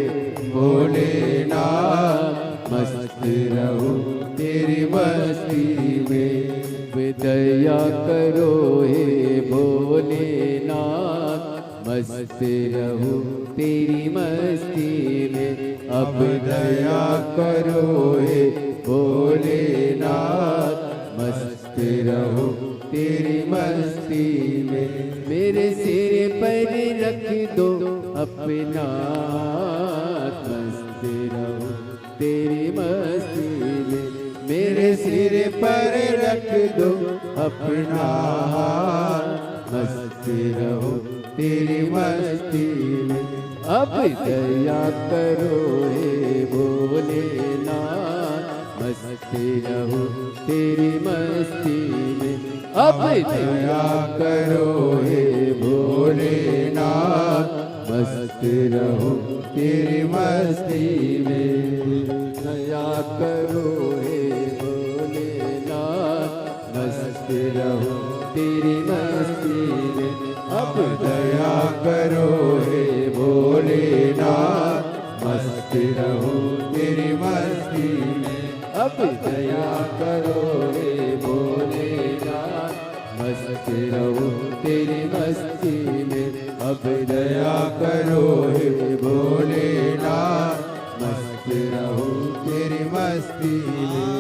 भोलेनाथ, मस्ती रहो तेरी मस्ती में। दया करो हे भोलेनाथ, मस्ती रहो तेरी मस्ती में। अब दया करो हे भोलेनाथ, मस्ती रहो तेरी मस्ती में। मेरे सिर पर रख दो अपना हाथ, मस्ती रहो तेरी मस्ती में। मेरे सिर पर रख दो अपना हाथ, मस्ती रहो तेरी मस्ती में। अब दया करो हे भोलेनाथ, मस्ती रहो तेरी मस्ती में। अब दया करो हे भोलेनाथ, मस्त रहूं तेरी मस्ती में। दया करो हे भोलेनाथ, मस्त रहूं तेरी मस्ती में। अब दया करो हे भोलेनाथ, मस्त रहूं तेरी मस्ती में। अब दया करो हे भोलेनाथ, मस्त रहूं तेरी मस्ती में। अब दया करो हे भोलेनाथ, मस्त रहूं तेरी मस्ती में।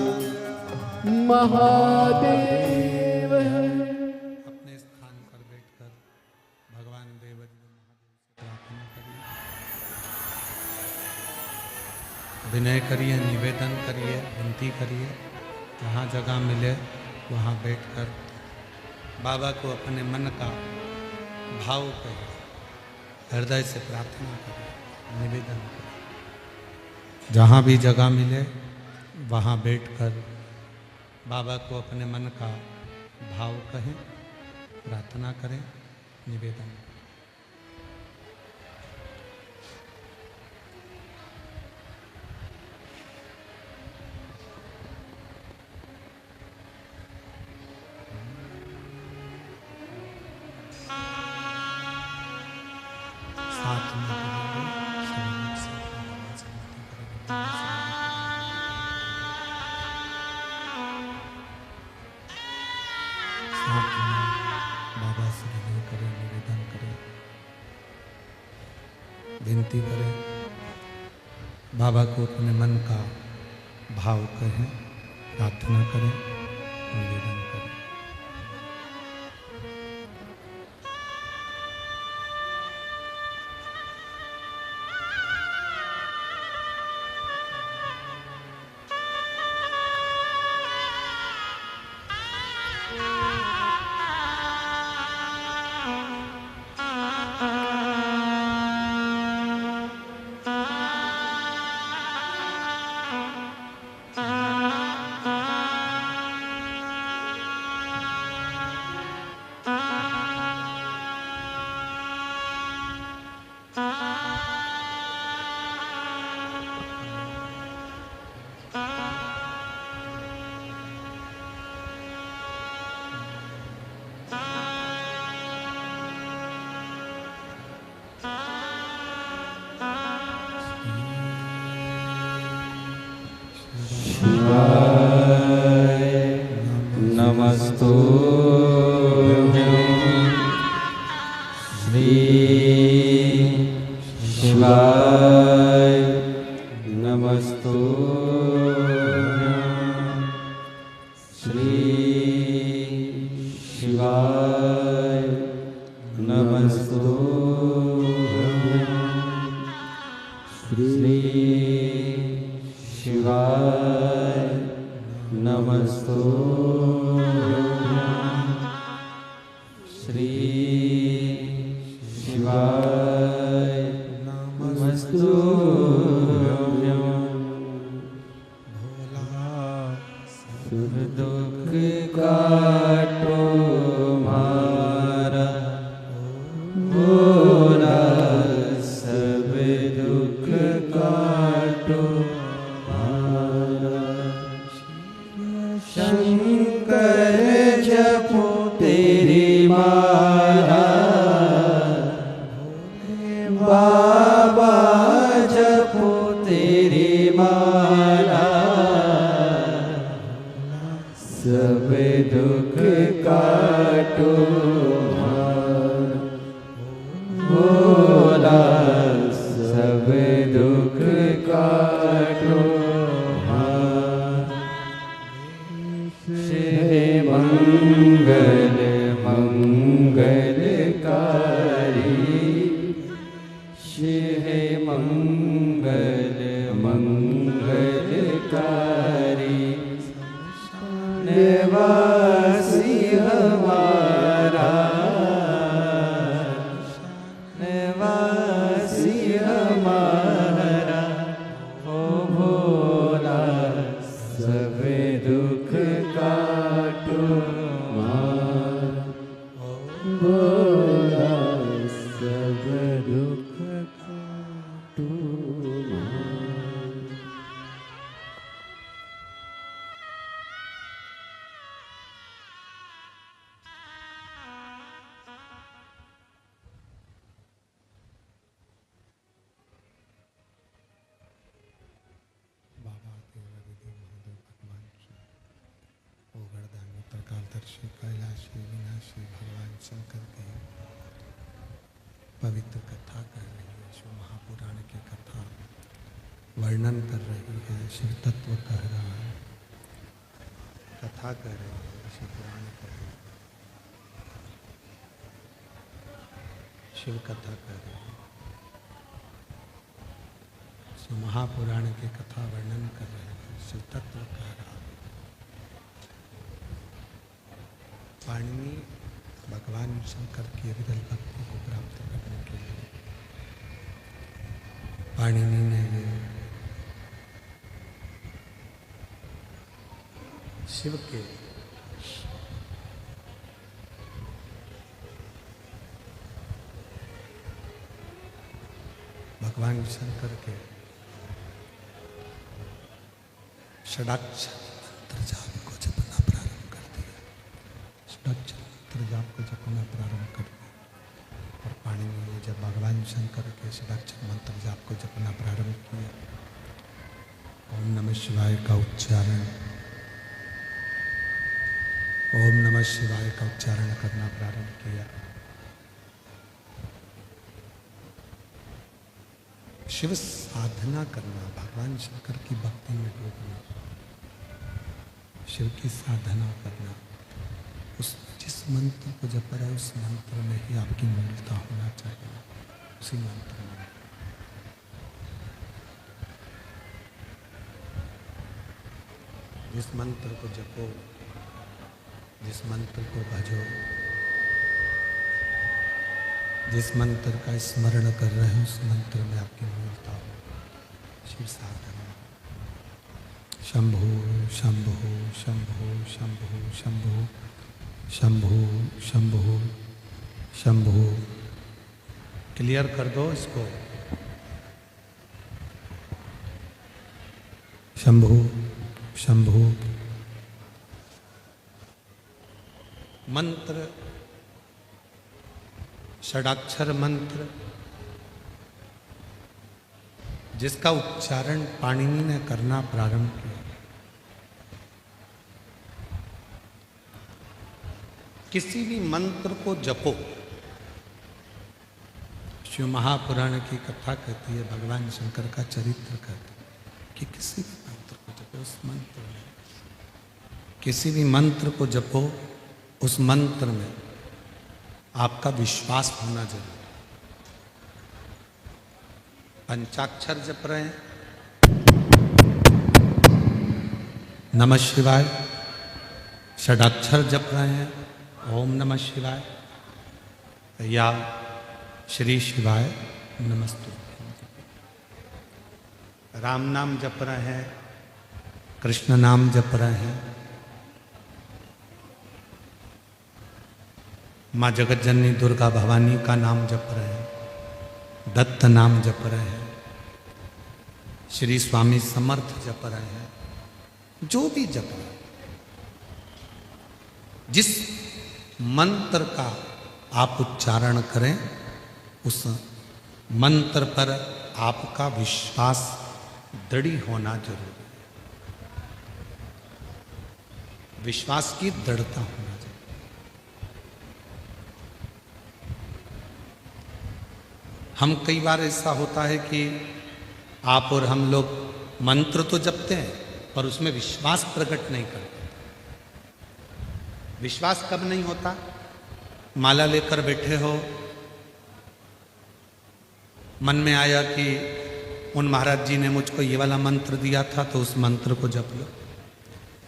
महादेव अपने स्थान पर बैठकर भगवान देवदेव महादेव से प्रार्थना करिए, विनय करिए, निवेदन करिए, विनती करिए। जहाँ जगह मिले वहाँ बैठकर बाबा को अपने मन का भाव करिए, हृदय से प्रार्थना करिए, निवेदन करिए। जहाँ भी जगह मिले वहाँ बैठकर बाबा को अपने मन का भाव कहें, प्रार्थना करें, निवेदन करें। साथ में बोलेंगे, सभी लोग साथ में भगवान से विनती करेंगे। साथ में बाबा से विनय करें, निवेदन करें, विनती करें। बाबा को अपने मन का भाव कहें, प्रार्थना करें, निवेदन करें। नमस्तुभ्यं श्री शिवाय नमस्तुभ्यं श्री शिवाय नमस्तुभ्यं श्री शिवाय नमस्तुभ्यं श्री शिवाय नमस्तुभ्यं सुख दुख काटो मारा भोला, सब दुख काटो मारा। शंकर जपो तेरी माला, बाबा जपो तेरी माला, सब दुख काटो भोला, सब दुख काटो। श्री मंगल मंगलकारी, श्री मंगल मंगलकारी, निवासी हमारा, निवासी हमारा, ओ भोला, सब दुख काटो मारा। श्री कैलाशी विनाशी भगवान शंकर की पवित्र कथा कर रही है, शिव महापुराण की कथा वर्णन कर रही है, शिव तत्व कह रहा है, कथा कर रही है, शिव पुराण कर रही है, शिव कथा कर रही है, शिव महापुराण की कथा वर्णन कर रहे हैं, शिव तत्व कह रहा है। पाणिनि भगवान शंकर की अविरल भक्ति को प्राप्त करने के लिए पाणिनि ने ये शिव के भगवान शंकर के षडाक्षर मंत्र जाप को जपना प्रारंभ कर दिया। षडाक्षर मंत्र जाप को जपना प्रारंभ कर दिया और पाणिनि ने जब भगवान शंकर के षडाक्षर मंत्र जाप को जपना प्रारंभ किया, ओम नमः शिवाय का उच्चारण, ओम नमः शिवाय का उच्चारण करना प्रारंभ किया। शिव साधना करना, भगवान शंकर की भक्ति में डूबना, शिव की साधना करना, उस जिस मंत्र को जप रहा है उस मंत्र में ही आपकी मूलता होना चाहिए, उसी मंत्र में। जिस मंत्र को जपो, जिस मंत्र को भजो, जिस मंत्र का स्मरण कर रहे हैं उस मंत्र में आपकी मूलता हो, शिव साधना। शंभो शंभो शंभो शंभो शंभो शंभो शंभो शंभो। क्लियर कर दो इसको। शंभो शंभो। मंत्र षडाक्षर मंत्र जिसका उच्चारण पाणिनि ने करना प्रारंभ किया, किसी भी मंत्र को जपो। शिव महापुराण की कथा कहती है, भगवान शंकर का चरित्र कहती है कि किसी भी मंत्र को जपो, उस मंत्र में किसी भी मंत्र को जपो, उस मंत्र में आपका विश्वास होना जरूरी। पंचाक्षर जप रहे हैं, नमः शिवाय, षडाक्षर जप रहे हैं, ओम नमः शिवाय या श्री शिवाय नमस्तुभ्यं, राम नाम जप रहे हैं, कृष्ण नाम जप रहे हैं, माँ जगत जननी दुर्गा भवानी का नाम जप रहे हैं, दत्त नाम जप रहे हैं, श्री स्वामी समर्थ जप रहे हैं, जो भी जप रहे हैं, जिस मंत्र का आप उच्चारण करें उस मंत्र पर आपका विश्वास दृढ़ होना जरूरी है। विश्वास की दृढ़ता होना चाहिए। हम कई बार ऐसा होता है कि आप और हम लोग मंत्र तो जपते हैं पर उसमें विश्वास प्रकट नहीं करते। विश्वास कब नहीं होता? माला लेकर बैठे हो, मन में आया कि उन महाराज जी ने मुझको ये वाला मंत्र दिया था तो उस मंत्र को जप लो।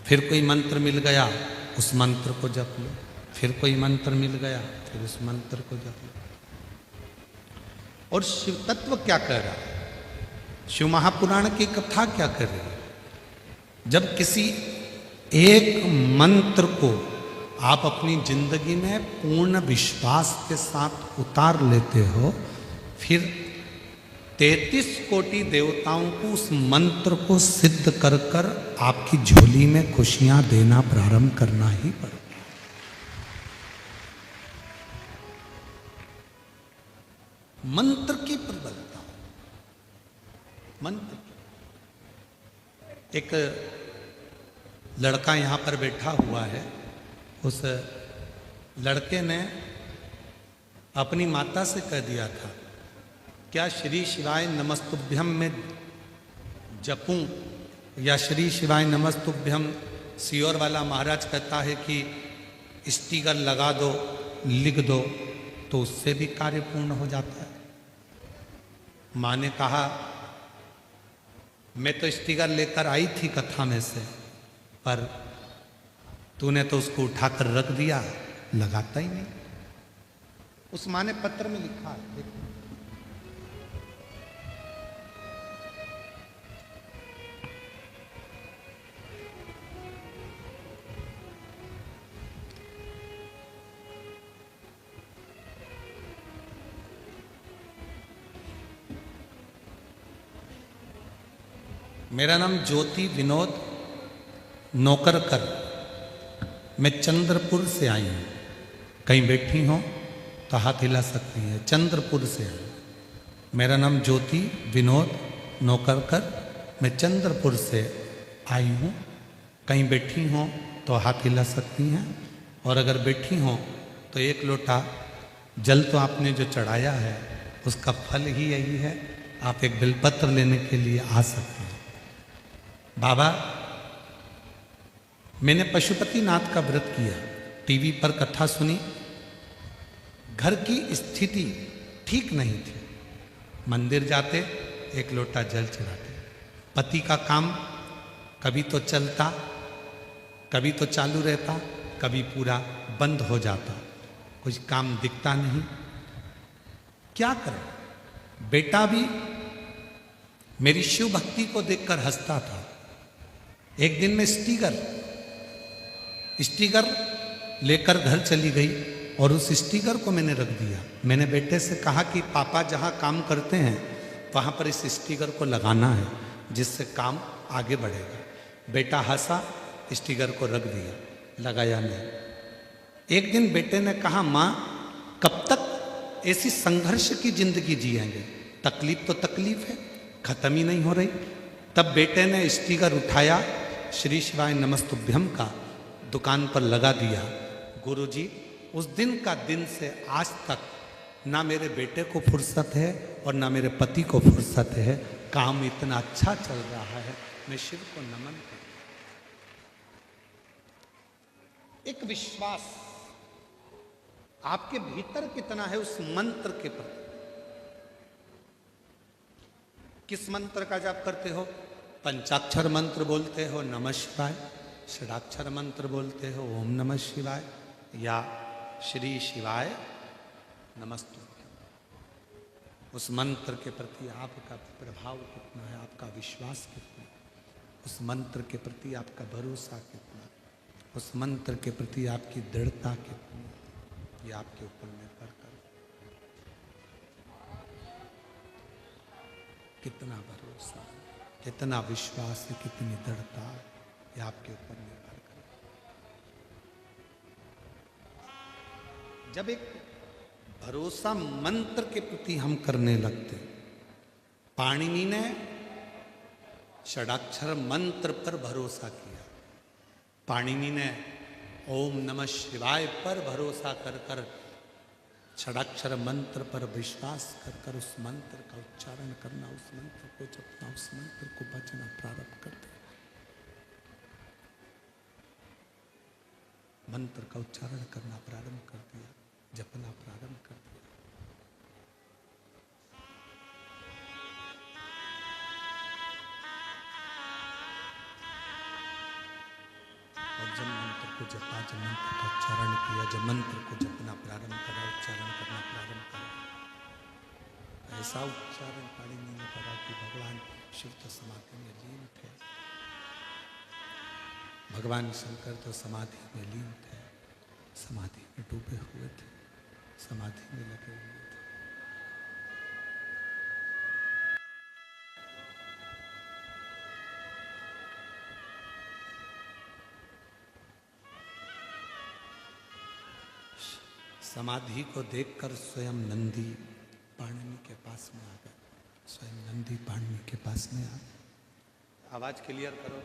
फिर कोई मंत्र मिल गया, उस मंत्र को जप लो। फिर कोई मंत्र मिल गया, फिर उस मंत्र को जप लो। और शिव तत्व क्या कह रहा है? शिव महापुराण की कथा क्या कर रही है? जब किसी एक मंत्र को आप अपनी जिंदगी में पूर्ण विश्वास के साथ उतार लेते हो, फिर 33 कोटि देवताओं को उस मंत्र को सिद्ध कर कर आपकी झोली में खुशियां देना प्रारंभ करना ही पड़ेगा। मंत्र की प्रबलता, मंत्र। एक लड़का यहां पर बैठा हुआ है, उस लड़के ने अपनी माता से कह दिया था, क्या श्री शिवाय नमस्तुभ्यम में जपूं या श्री शिवाय नमस्तुभ्यम सियोर वाला महाराज कहता है कि स्टिकर लगा दो, लिख दो, तो उससे भी कार्य पूर्ण हो जाता है। माँ ने कहा, मैं तो स्टिकर लेकर आई थी कथा में से, पर तूने तो उसको उठाकर रख दिया, लगाता ही नहीं। उस माँ ने पत्र में लिखा है, देखो, मेरा नाम ज्योति विनोद नौकरकर, मैं चंद्रपुर से आई हूँ। कहीं बैठी हो तो हाथ हिला सकती है। चंद्रपुर से आई। मेरा नाम ज्योति विनोद नौकरकर, मैं चंद्रपुर से आई हूँ। कहीं बैठी हो तो हाथ हिला सकती हैं, और अगर बैठी हो तो एक लोटा जल तो आपने जो चढ़ाया है उसका फल ही यही है, आप एक बिलपत्र लेने के लिए आ सकते हैं। बाबा, मैंने पशुपतिनाथ का व्रत किया, टीवी पर कथा सुनी, घर की स्थिति ठीक नहीं थी। मंदिर जाते, एक लोटा जल चढ़ाते। पति का काम कभी तो चलता, कभी तो चालू रहता, कभी पूरा बंद हो जाता, कुछ काम दिखता नहीं। क्या करें? बेटा भी मेरी शिव भक्ति को देखकर हंसता था। एक दिन मैं स्टिकर लेकर घर चली गई और उस स्टिकर को मैंने रख दिया। मैंने बेटे से कहा कि पापा जहाँ काम करते हैं वहाँ पर इस स्टिकर को लगाना है, जिससे काम आगे बढ़ेगा। बेटा हंसा, स्टिकर को रख दिया, लगाया नहीं। एक दिन बेटे ने कहा, माँ कब तक ऐसी संघर्ष की जिंदगी जिएंगे? तकलीफ तो तकलीफ है, खत्म ही नहीं हो रही। तब बेटे ने स्टिकर उठाया, श्री शिवाय नमस्तुभ्यम का दुकान पर लगा दिया। गुरुजी, उस दिन का दिन से आज तक ना मेरे बेटे को फुर्सत है और ना मेरे पति को फुर्सत है। काम इतना अच्छा चल रहा है, मैं शिव को नमन करता हूं। एक विश्वास आपके भीतर कितना है उस मंत्र के प्रति। किस मंत्र का जाप करते हो? पंचाक्षर मंत्र बोलते हो नमः शिवाय, षडाक्षर मंत्र बोलते हो ओम नमः शिवाय, या श्री शिवाय नमस्तुभ्यम। उस मंत्र के प्रति आपका प्रभाव कितना है, आपका विश्वास कितना है, उस मंत्र के प्रति आपका भरोसा कितना, उस मंत्र के प्रति आपकी दृढ़ता कितनी, ये आपके ऊपर निर्भर कर। कितना भरोसा, कितना विश्वास है, कितनी दृढ़ता, ये आपके ऊपर निर्भर कर। जब एक भरोसा मंत्र के प्रति हम करने लगते, पाणिनि ने षडाक्षर मंत्र पर भरोसा किया। पाणिनि ने ओम नमः शिवाय पर भरोसा कर कर, षडाक्षर मंत्र पर विश्वास कर कर उस मंत्र का उच्चारण करना, उस मंत्र को जपना, उस मंत्र को बचना प्रारंभ कर दिया। मंत्र का उच्चारण करना प्रारंभ कर दिया, जपना प्रारंभ कर दिया। और जब मंत्र को जपा, जब मंत्र का उच्चारण किया, जब मंत्र को जपना प्रारंभ करा, उच्चारण करना प्रारंभ करा, ऐसा उच्चारण पाणिनि ने करा कि भगवान शिव तो समाधि में लीन थे। भगवान शंकर तो समाधि में लीन थे, समाधि में डूबे हुए थे, समाधि में लगे हुए थे। समाधि को देखकर स्वयं नंदी पाणिनि के पास में आ गए। स्वयं नंदी पाणिनि के पास में आ। आवाज क्लियर करो।